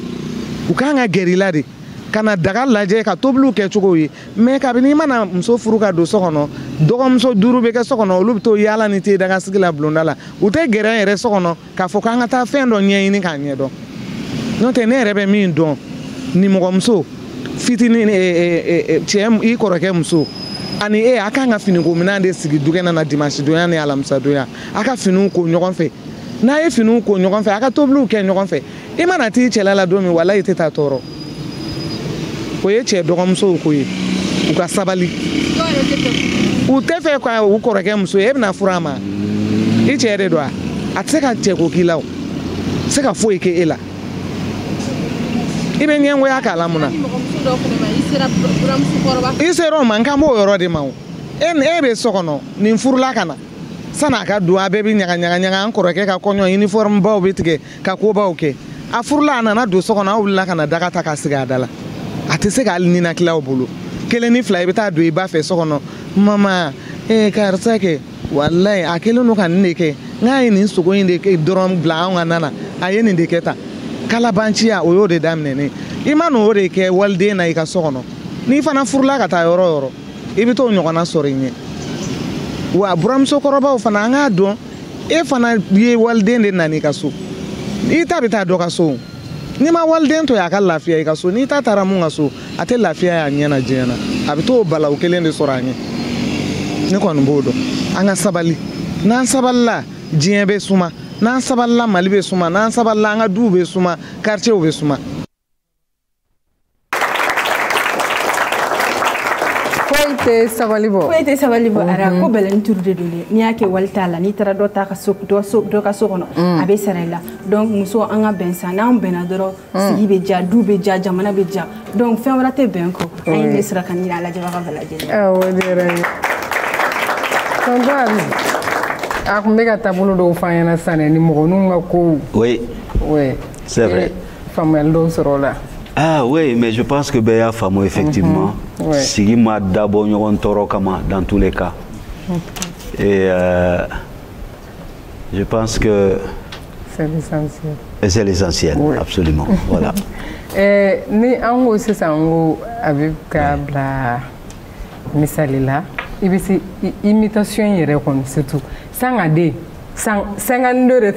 Speaker 17: u kan ka gɛrɛ i la de ka na daga lajɛ ka tobiliw kɛ cogo ye mais kabini i mana muso furu ka don so kɔnɔ dɔgɔmuso 5 bɛ kɛ so kɔnɔ olu bɛ to yaala ni te dagasigi la bulonda la u tɛ gɛrɛ yɛrɛ so kɔnɔ k'a fɔ k'an ka taa fɛn dɔ ɲɛɲini k'a ɲɛdɔn n'o tɛ ne yɛrɛ bɛ min dɔn nimɔgɔmuso fitini cɛ i kɔrɔkɛ muso ani a kan ka finiko minan de sigi dukɛnɛ na dimanche donya ni alamisa donya a ka finiw ko ɲɔgɔn fɛ n'a ye finiw ko ɲɔgɔn fɛ a ka tobiliw kɛ ɲɔgɔn fɛ i mana t'i cɛla la don min walahi i tɛ taa tɔɔrɔ o ye cɛ dɔgɔmusow ko ye u ka sabali u tɛ fɛ ka u kɔrɔkɛ muso ye e bɛna fura ma i cɛ de don a tɛ se ka cɛ ko k'i la o se ka foyi kɛ e la i bɛ ɲɛngoya k'a la mun na i sera o ma n kan b'o yɔrɔ de ma o e bɛ so kɔnɔ nin furula ka na san'a ka don a bɛɛ bɛ ɲaga an kɔrɔkɛ ka kɔɲɔ uniforme baw bɛ tigɛ ka kobaw kɛ a furula a nana don so kɔnɔ a wulila ka na daga ta ka sigi a da la a tɛ se ka hali ninakililaw bolo kelen ni fila i bɛ taa don i ba fɛ so kɔnɔ mama karisa kɛ walayi a kelen don ka nin de kɛ n k'a ye nin sogo in de dɔrɔn bila anw ka nana a ye nin de kɛ tan kalabanciya o y'o de daminɛ i ma n'o de kɛ waliden na i ka so kɔnɔ n'i fana furula ka taa yɔrɔ o yɔrɔ i bɛ t'o ɲɔgɔnna sɔrɔ i ɲɛ wa buramusokɔrɔbaw fana an k'a dɔn e fana ye waliden de nana i ka so i ta bɛ taa dɔ ka so n'i ma waliden to a ka lafiya i ka so n'i ta taara mun ka so a tɛ lafiya y'a ɲɛ na diɲɛ na a bɛ t'o balawu kelen de sɔrɔ a ɲɛ ne kɔni b'o dɔn an ka sabali n'an sabalila diɲɛ bɛ suma n'an sabalila Mali bɛ suma n'an sabalila an ka duw bɛ suma quartierw bɛ suma.
Speaker 1: Sabali bɔ
Speaker 2: ara ko bɛlɛni turu de don dɛ n'i y'a kɛ wali t'a la n'i taara dɔ ka so kɔnɔ a bɛ sara i la donc muso an ka bɛn san n'an bɛnna dɔrɔn sigi bɛ diya du bɛ diya jamana bɛ diya donc fɛn wɛrɛ tɛ bɛn kɔ an ye ne sira ka ɲini a lajɛbaga bɛɛ lajɛlen
Speaker 1: awɔ o de yɛrɛ ye tonton a kun bɛ ka taabolo dɔw f'an ɲɛna sisan dɛ ni mɔgɔninw ka kow
Speaker 4: oui c'est vrai
Speaker 1: faamuyali dɔw sɔrɔ o la.
Speaker 4: Ah oui, mais je pense que Béa Famo, effectivement, Sigi m'a d'abord dans tous les cas. Et je pense que
Speaker 1: c'est l'essentiel.
Speaker 4: C'est l'essentiel, absolument. Voilà.
Speaker 1: Ni ango sisango avec kabla misalila, ibisi imitation yere kon surtout sangade. 52 de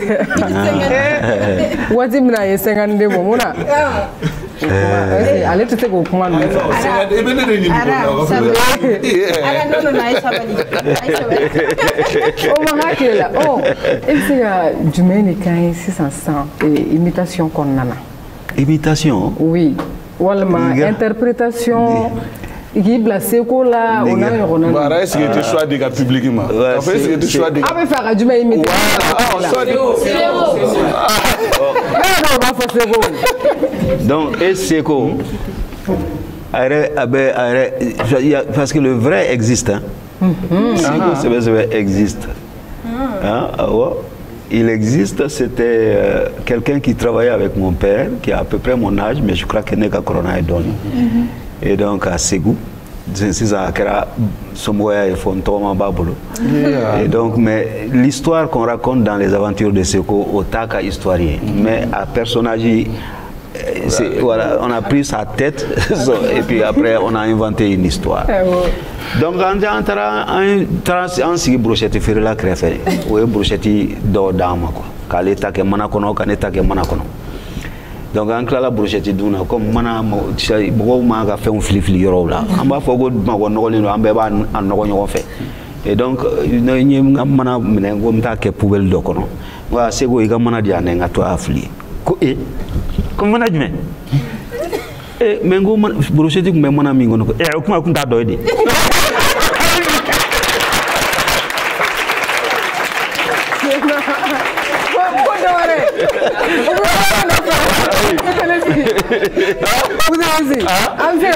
Speaker 1: wati mina ye 52 mo muna ale tete ko kuma no
Speaker 3: e be ne ni
Speaker 2: ara no na isabali
Speaker 1: o ma hakela o exia jumeni kan 600 imitation konnana
Speaker 4: imitation
Speaker 1: oui walma interprétation qui blessé ko la on a yon
Speaker 3: bara est-ce que tu choix de publiquement après est-ce que tu choix de
Speaker 1: avec faire du mais imiter
Speaker 4: donc et c'est quoi parce que le vrai existe hein c'est vrai existe il existe, c'était quelqu'un qui travaillait avec mon père, qui a à peu près mon âge, mais je crois qu'il n'est qu'à Corona et donné. Et donc à Ségou, c'est ça qui a et donc, mais l'histoire qu'on raconte dans les aventures de Sékou, au Taka historien, mais à personnage, voilà, on a pris sa tête et puis après on a inventé une histoire. Donc on s'est brochette faire la crève, ou brochette d'or d'âme quoi. K'ale ta ke mana kono, k'ale ta ke mana kono. Donc on cla la brochette duna comme mana mɔgɔw ma ka fɛnw filifili yɔrɔw la. An b'a fɔ ko mɔgɔ nɔgɔlen don, an bɛɛ b'a nɔgɔ ɲɔgɔn fɛ. Et donc n ye n ka mana minɛ ko n t'a kɛ poubelle dɔ kɔnɔ. Wa Seko i ka mana di yan dɛ n ka to a fili. Ko ko mana jumɛn? Mais n ko brochette tun bɛ mana min kɔnɔ ko o kuma kun t'a dɔ ye de.
Speaker 1: Vous avez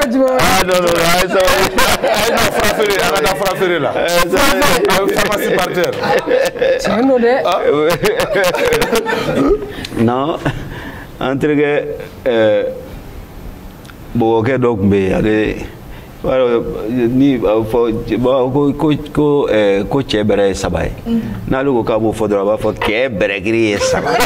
Speaker 1: dit,
Speaker 3: non, frappez là. Pharmacie par terre.
Speaker 4: Non, entre que bon, ok, donc, mais allez. Ni ko cɛ bɛrɛ ye saba ye n'ale ko k'a b'o fɔ dɔrɔn a b'a fɔ cɛ bɛrɛkiri ye saba ye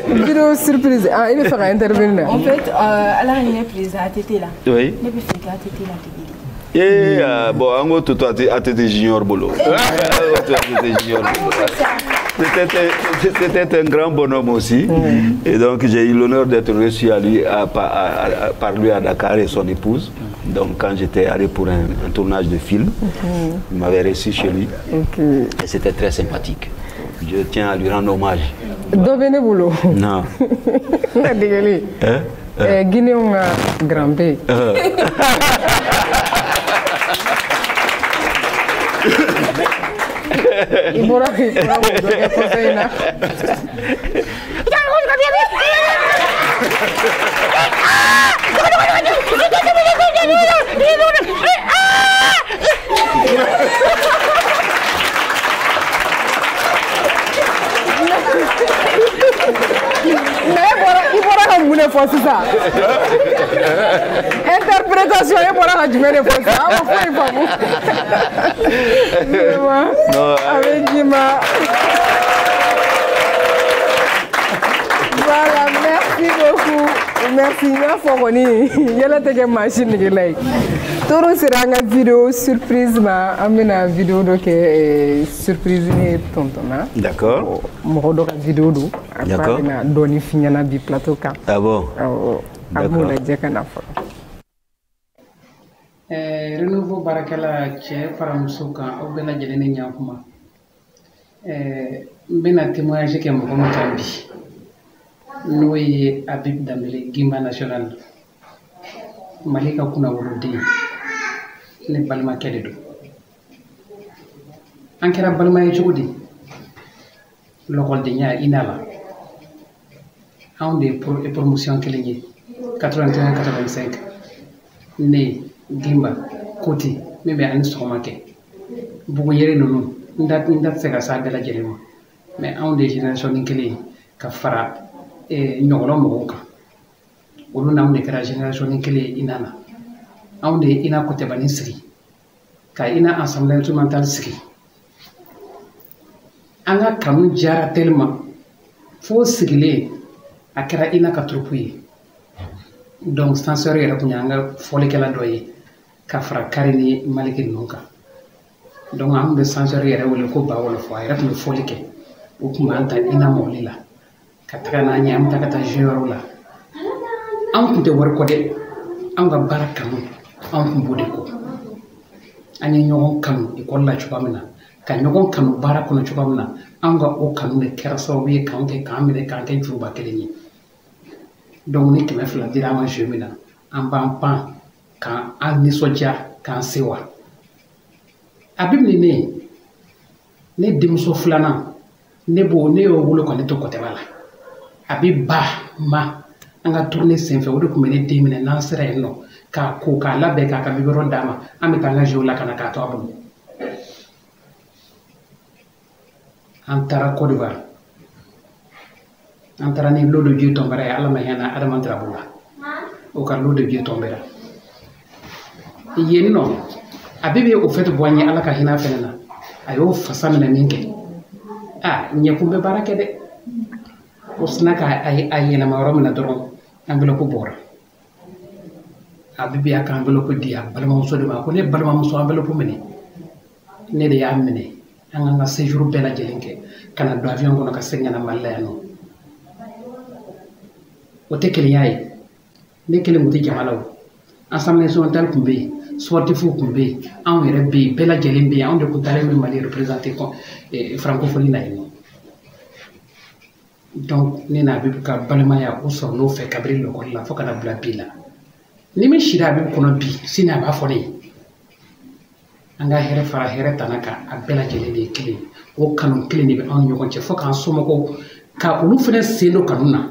Speaker 1: vidéo surprise. Ah, il est fait intervenir.
Speaker 2: En fait, elle a une prise à tété là.
Speaker 4: Oui.
Speaker 2: Elle est fait à tété là.
Speaker 4: Et bon, en gros, toi, tu étais junior bolo. C'était un grand bonhomme aussi. Et donc, j'ai eu l'honneur d'être reçu par lui à Dakar et son épouse. Donc, quand j'étais allé pour un tournage de film, il m'avait reçu chez lui. Et c'était très sympathique. Je tiens à lui rendre hommage.
Speaker 1: Dovene boulot.
Speaker 4: Non.
Speaker 1: Dégueulé. Guinée, on a grand B. Il pourra interprétation et voilà la jumelle de avec Gima. Voilà, merci beaucoup. Merci, il y a la machine de like. Toro sera une vidéo surprise, amena vidéo donc surprise ni tontona.
Speaker 4: D'accord.
Speaker 1: Mo vidéo do.
Speaker 4: D'accord.
Speaker 1: Na doni finyana bi plateau ka.
Speaker 4: Ah bon.
Speaker 1: D'accord.
Speaker 18: Renouveau barakala che faramusuka obela jelene nyakuma. Mbena témoignage ke mo tambi. Noye Habib Dambélé Gimba national. Malika kuna wurudi. Ne balma kededo. Ankera balma e jogodi. Lokol de nya inala. Haunde pour promotion kelenye 81 85. Ne Gimba Koti mebe an somake. Bugu yere nonu ndat se ka sa bela jelema. Mais haunde génération kele ka fara ñogolo mo ka. Olu na haunde kera génération kele inana. Haunde ina kote bani siri. Ka ina assemblée instrumentale siri. Anga kanu jara tellement fo sigile akera ina ka troupe. Donc censeur yera kunya anga fole kala doye ka fra karini maliki nunka. Donc am de censeur yera wala ko ba wala fo ayra me fole ke o kuma anta ina molila ka taga na nya am taga ta jero la am kunte war ko de am ga barakam am kun bode ko ani ñogon kanu e ko la chubamina ka ñogon kanu barako no chubamina am ga o kanu ne kerso wi kanke kamile kanke juba keleni. Donc ni kɛmɛ fila dira ma jeu min na an b'an pan k'an nisɔndiya k'an sewa Habib ni ne denmuso filanan ne y'o wolo ka ne to kɔtɛba la Habib ba ma an ka tournée senfɛ o de tun bɛ ne den minɛ n'an sera yen nɔ k'a ko k'a labɛn k'a ka biberon d'a ma an bɛ taa an ka jeu la ka na k'a to a bolo an taara Côte d'Ivoire. An taara ni l'eau de Dieu tombera ye Ala ma hinɛ Adama Traoré la o ka l'eau de Dieu tombera yen nɔ Habib ye o fɛti bɔ an ye Ala ka hinɛ fɛnɛ na a y'o fasa minɛ min kɛ ɲɛkun bɛ baara kɛ dɛ o sina ka a yɛlɛma yɔrɔ min na dɔrɔn enveloppe bɔra Habib y'a ka enveloppe di a balimamuso de ma ko ne balimamuso enveloppe minɛ ne de y'a minɛ an kan ka séjour bɛɛ lajɛlen kɛ ka na don avion kɔnɔ ka segin ka na Mali la yan nɔ. O tɛ kelenya ye ne kelen kun tɛ jama la o assemblée nationale kun bɛ yen sportifu kun bɛ yen anw yɛrɛ bɛ yen bɛɛ lajɛlen bɛ yen anw de kun taalen bɛ Mali représenter francophonie na yen nɔ donc ne n'a Habib ka balimaya o sɔrɔ n'o fɛ kabiri lɔkɔli la fo ka na bila bi la ni min sira Habib kɔnɔ bi sini a b'a fɔ ne ye an ka hɛrɛ fara hɛrɛ tana kan a bɛɛ lajɛlen de ye kelen o kanu kelen de bɛ anw ɲɔgɔn cɛ fo k'an somɔgɔw ka olu fana sen don kanu na.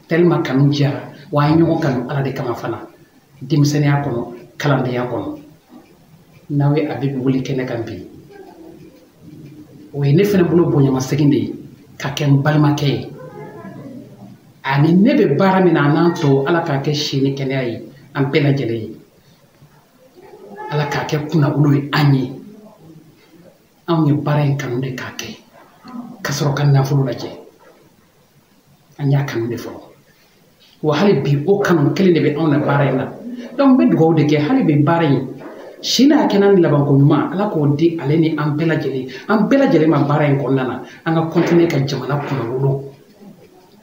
Speaker 18: Tellement kanu jara wa an ɲɔgɔn kanu Ala de kama fana denmisɛnniya kɔnɔ kalandenya kɔnɔ n'aw ye Habib wele kɛnɛ kan bi o ye ne fana bolo bonyamasegin de ye ka kɛ n balimakɛ ye ani ne bɛ baara min na a n'an tɔw Ala k'a kɛ si ni kɛnɛya ye an bɛɛ lajɛlen ye Ala k'a kɛ kunnawolo ye an ye anw ye baara in kanu de k'a kɛ ka sɔrɔ ka nafolo lajɛ an y'a kanu de fɔlɔ. Wa hali bi o kanu kelen de bɛ anw na baara in na donc n bɛ dugawu de kɛ hali bi baara in China kenan laban ko nyuma ala ko di ale ni an bɛɛ lajɛlen ma baara in kɔnɔna na an ka continuer ka jamana kunnawolo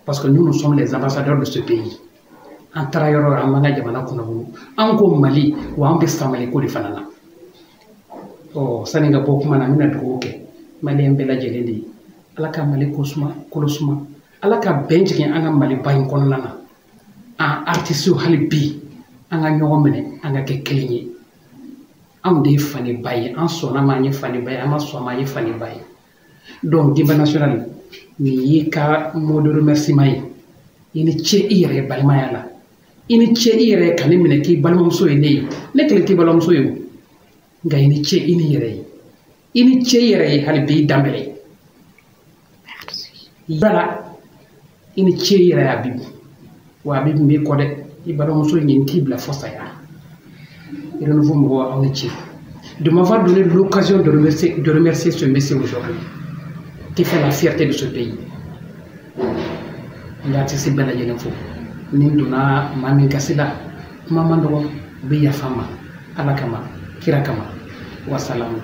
Speaker 18: parce que nous sommes les ambassadeurs de ce pays an taara yɔrɔ an b'an ka jamana kunnawolo an ko Mali wa an bɛ samali ko de fana na sani ka bɔ kuma na an bɛna dugawu kɛ Maliyɛn bɛɛ lajɛlen de ye ala ka Mali kolo suma ala ka bɛn jigin an ka Maliba in kɔnɔna na an artistes hali bi an ka ɲɔgɔn minɛ an ka kɛ kelen ye anw de ye faniba ye an sɔnna ma an ye faniba ye an ma sɔn ma an ye faniba ye donc Dimba National nin y'i ka mot de remerciement ye i ni ce i yɛrɛ ye balimaya la i ni ce i yɛrɛ ye ka ne minɛ k'i balimamuso ye ne ye ne kelen t'i balimamuso ye o nka i ni ce i ni yɛrɛ ye i ni ce i yɛrɛ ye hali bi i danbɛlɛ yala i ni ce i yɛrɛ ye Abibu wa Abibu b'i kɔ dɛ i balimamuso ye n t'i bila fo saya et le nouveau mot en étier, de m'avoir donné l'occasion de remercier ce monsieur aujourd'hui, qui fait la fierté de ce pays. Il a tissé belle info. Ninduna, Mami Gassila, Mamando, Biya Fama, Alakama, Kirakama, Wassalam.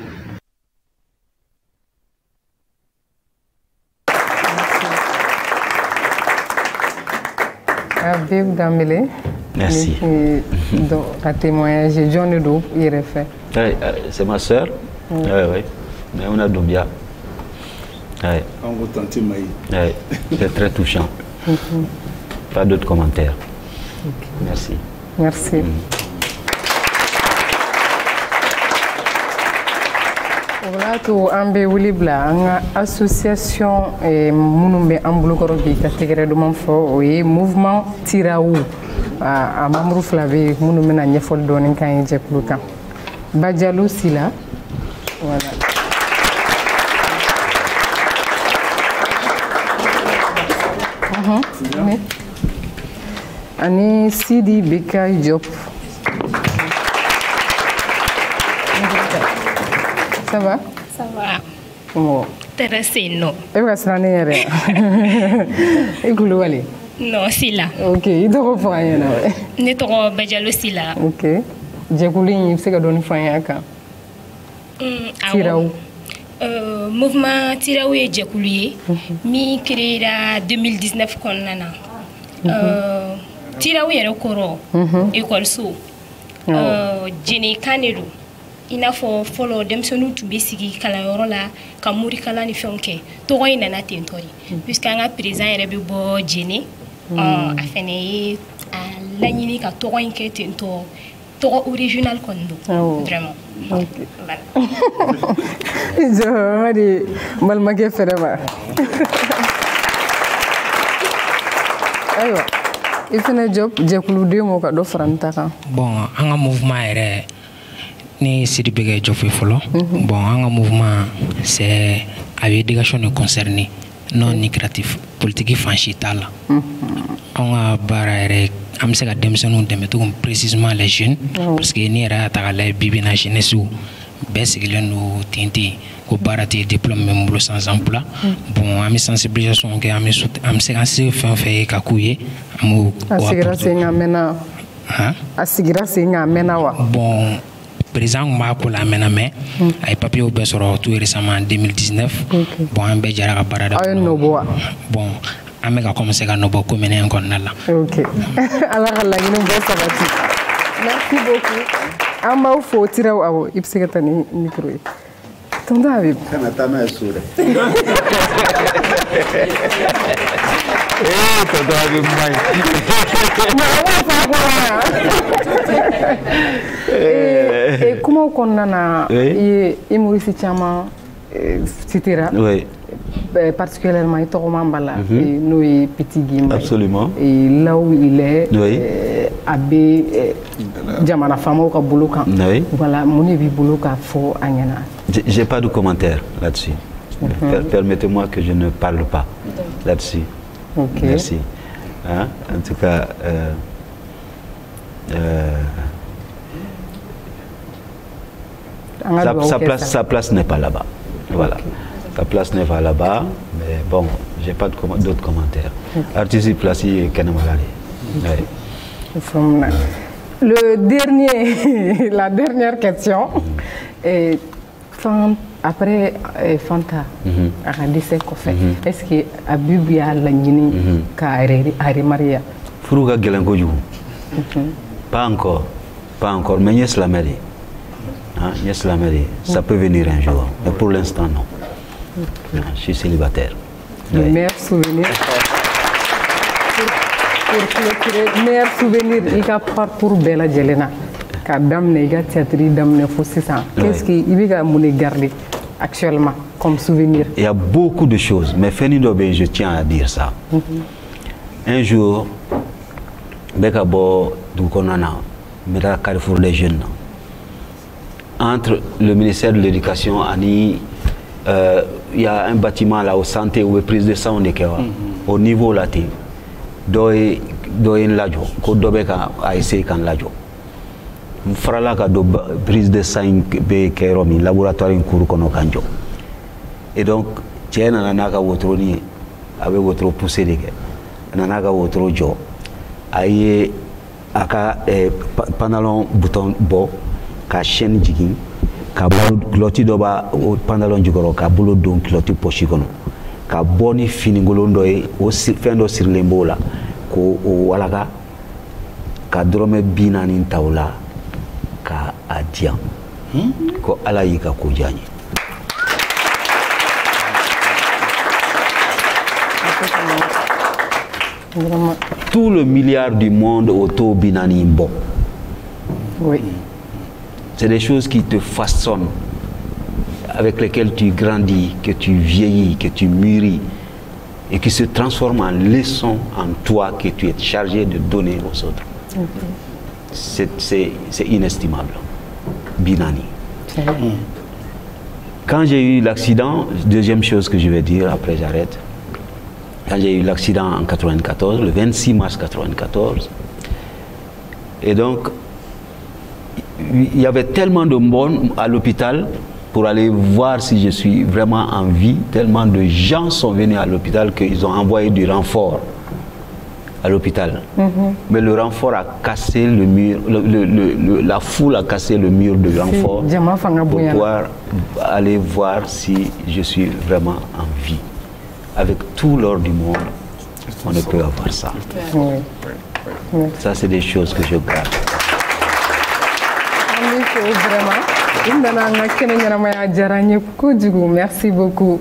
Speaker 1: Habib Dambélé.
Speaker 4: Merci.
Speaker 1: Un témoignage, John Edo, il est fait.
Speaker 4: C'est ma soeur. Oui. Mais on a Dombia. C'est très touchant. Pas d'autres commentaires. Merci.
Speaker 1: Merci. Voilà tout ambe wulibla nga association munumbe ambulukoro bi kategere do manfo o mouvement Tiraou a membre flavé munumbe na nyefol do nin kan je pluka Badialou Sila voilà ani Sidi Beka Diop. Ça va?
Speaker 19: Ça va.
Speaker 1: Comment?
Speaker 19: Terese no.
Speaker 1: E bɛ ka siran ne yɛrɛ. I Kulubali?
Speaker 19: Non, Sila.
Speaker 1: Ok, i tɔgɔ fɔ an ɲɛna wɛ.
Speaker 19: Ne tɔgɔ Badialou Sila.
Speaker 1: Ok. Jɛkulu in i bɛ se ka dɔɔni fɔ an ɲɛ a kan?
Speaker 19: Tiraou. Mouvement Tiraou ye jɛkulu ye min créera 2019 kɔnɔna na. Tiraou yɛrɛ kɔrɔ école-so. Jɛnɛ kan de don. I n'a fɔ fɔlɔ denmisɛnninw tun bɛ sigi kalanyɔrɔ la ka morikalan ni fɛnw kɛ tɔgɔ in nana ten tɔ de puisque an ka président yɛrɛ bɛ bɔ Jɛnɛ a fɛnɛ ye a laɲini ka tɔgɔ in kɛ ten tɔ tɔgɔ original kɔni don vraiment.
Speaker 1: Jɔ de balimakɛ fɛrɛ ma. Ayiwa i fɛnɛ jɛkuluden m'o ka dɔ fara n ta kan.
Speaker 20: Bon an ka mouvement yɛrɛ ni Sidibé Diop folo. Bon, un mouvement c'est avec délégation de concernés non lucratif politique franchitale. On a barré am se ka denmisɛnninw dɛmɛ cogo précisément les jeunes parce que ni yɛrɛ y'a ta k'a lajɛ bibi na jeunesse bɛɛ sigilen don ten ten ko baara tɛ diplôme bɛ n bolo sans emploi. Bon an bɛ sensibilisation kɛ an bɛ se ka se fɛn o fɛn ye ka k'u ye an b'o
Speaker 1: sigira sen kan mɛnna a sigira sen kan mɛnna wa.
Speaker 20: Bon président m'a ko la mena mais ay papier au besoro tout récemment en 2019 bon an bɛ jara ka baara da bon an bɛ ka commencer ka nɔbɔ commune in kɔnɔna la.
Speaker 1: Ok ala ka laɲini bɛɛ sabati merci beaucoup an b'aw fo Tiraou awɔ i bɛ se ka taa ni micro ye tonton Habib.
Speaker 13: Kana taa n'a ye so dɛ.
Speaker 4: Tonton Habib maɲi.
Speaker 1: Kumaw kɔnɔna na i ye humoriste caman citera particulièrement i tɔgɔman b'a la n'o ye Petit Guimba.
Speaker 4: Absolument.
Speaker 1: Là où il est a bɛ jamana faamaw ka bolo kan. Voilà mun de b'i bolo k'a fɔ a ɲɛna.
Speaker 4: J'ai pas de commentaire là-dessus. Permettez-moi que je ne parle pas là-dessus.
Speaker 1: Okay.
Speaker 4: Merci. Hein? En tout cas, sa place n'est pas là-bas. Voilà. Sa place n'est pas là-bas. Mais bon, j'ai pas d'autres commentaires. Artiste placé Kenamalali.
Speaker 1: La dernière question. Après Fanta, est-ce que Abib y a la Guinée qui Maria?
Speaker 4: Fourouga Gelangoju. Pas encore. Mais yes la mairie. Yes la mairie. Ça peut venir un jour. Mais pour l'instant, non. Je suis célibataire.
Speaker 1: Meilleur souvenir. Pour clôturer, meilleur souvenir, il y a parcours Bella Jelena. Qu'est-ce qu'il va garder actuellement comme souvenir?
Speaker 4: Il y a beaucoup de choses, mais Fenidobe, je tiens à dire ça. Un jour, Bekabo Doukonana, Mera Carrefour des jeunes, entre le ministère de l'Éducation et il y a un bâtiment là au santé où est prise de sang au niveau latin. Doyen Ladjo, Kodobeka a essayé quand Ladjo. Frala ka do prise de sang be keromi laboratoire en cours kono kanjo. Et donc tiena nanaka wotro ni avec votre poussé de nanaka wotro jo aye aka pantalon bouton bo ka chaîne jigin ka cloti doba pantalon jigoro ka bulo don cloti pochi kono ka boni finingolo ndoy o fendo sur lembola ko walaka ka drome binani tawla ka adian ko alaïka ko jani. Tout le milliard du monde autour binani bon.
Speaker 1: Oui.
Speaker 4: C'est des choses qui te façonnent, avec lesquelles tu grandis, que tu vieillis, que tu mûris et qui se transforment en leçons en toi que tu es chargé de donner aux autres. C'est inestimable. Binani. Quand j'ai eu l'accident, deuxième chose que je vais dire, après j'arrête. Quand j'ai eu l'accident en 94, le 26 mars 94, et donc, il y avait tellement de monde à l'hôpital pour aller voir si je suis vraiment en vie. Tellement de gens sont venus à l'hôpital qu'ils ont envoyé du renfort à l'hôpital. Mais le renfort a cassé le mur, la foule a cassé le mur de renfort pour pouvoir aller voir si je suis vraiment en vie. Avec tout l'or du monde, on ne peut avoir ça. Ça, c'est des choses que je garde.
Speaker 1: Merci beaucoup.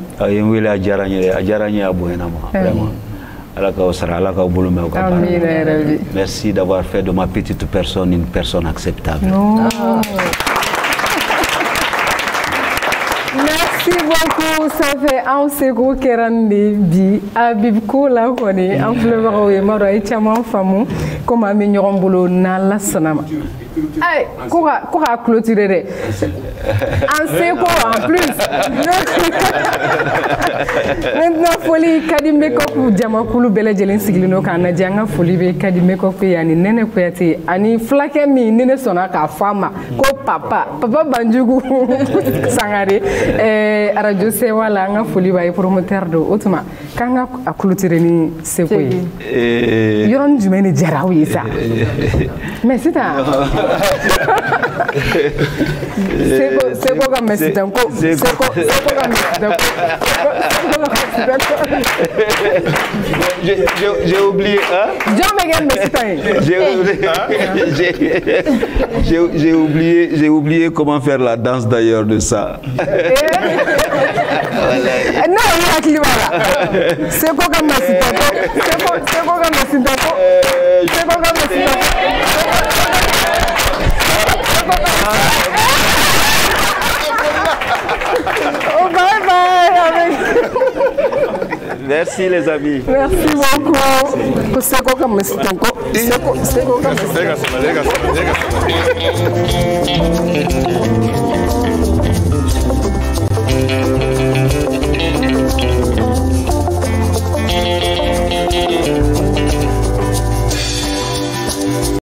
Speaker 4: Merci d'avoir fait de ma petite personne une personne acceptable.
Speaker 1: Merci beaucoup. Ça fait un second kerande bi Abib ko la koni en fleur et maro et chaman famu comme ami nyorombolo na la sanama. Ay, quoi clôturer en seco en plus. Maintenant folie kadimbe ko jama kulu bele jelen siglino kana janga folie be kadimbe ko yani nene ko yati ani flake mi nene sona ka fama ko papa banjugu sangare radio se wala nga folie bay promoteur do otuma kanga clôturer ni seco yi yoron jumeni jarawi sa mais c'est ça. C'est quoi comme c'est un coup? C'est quoi
Speaker 4: j'ai oublié, hein? J'ai oublié comment faire la danse d'ailleurs de ça.
Speaker 1: Non, il y a c'est quoi comme c'est un coup? C'est quoi comme c'est un coup? C'est quoi comme c'est un coup? Oh, bye bye.
Speaker 4: Merci les amis.
Speaker 1: Merci beaucoup. C'est quoi comme c'est un coup? C'est quoi comme c'est un coup?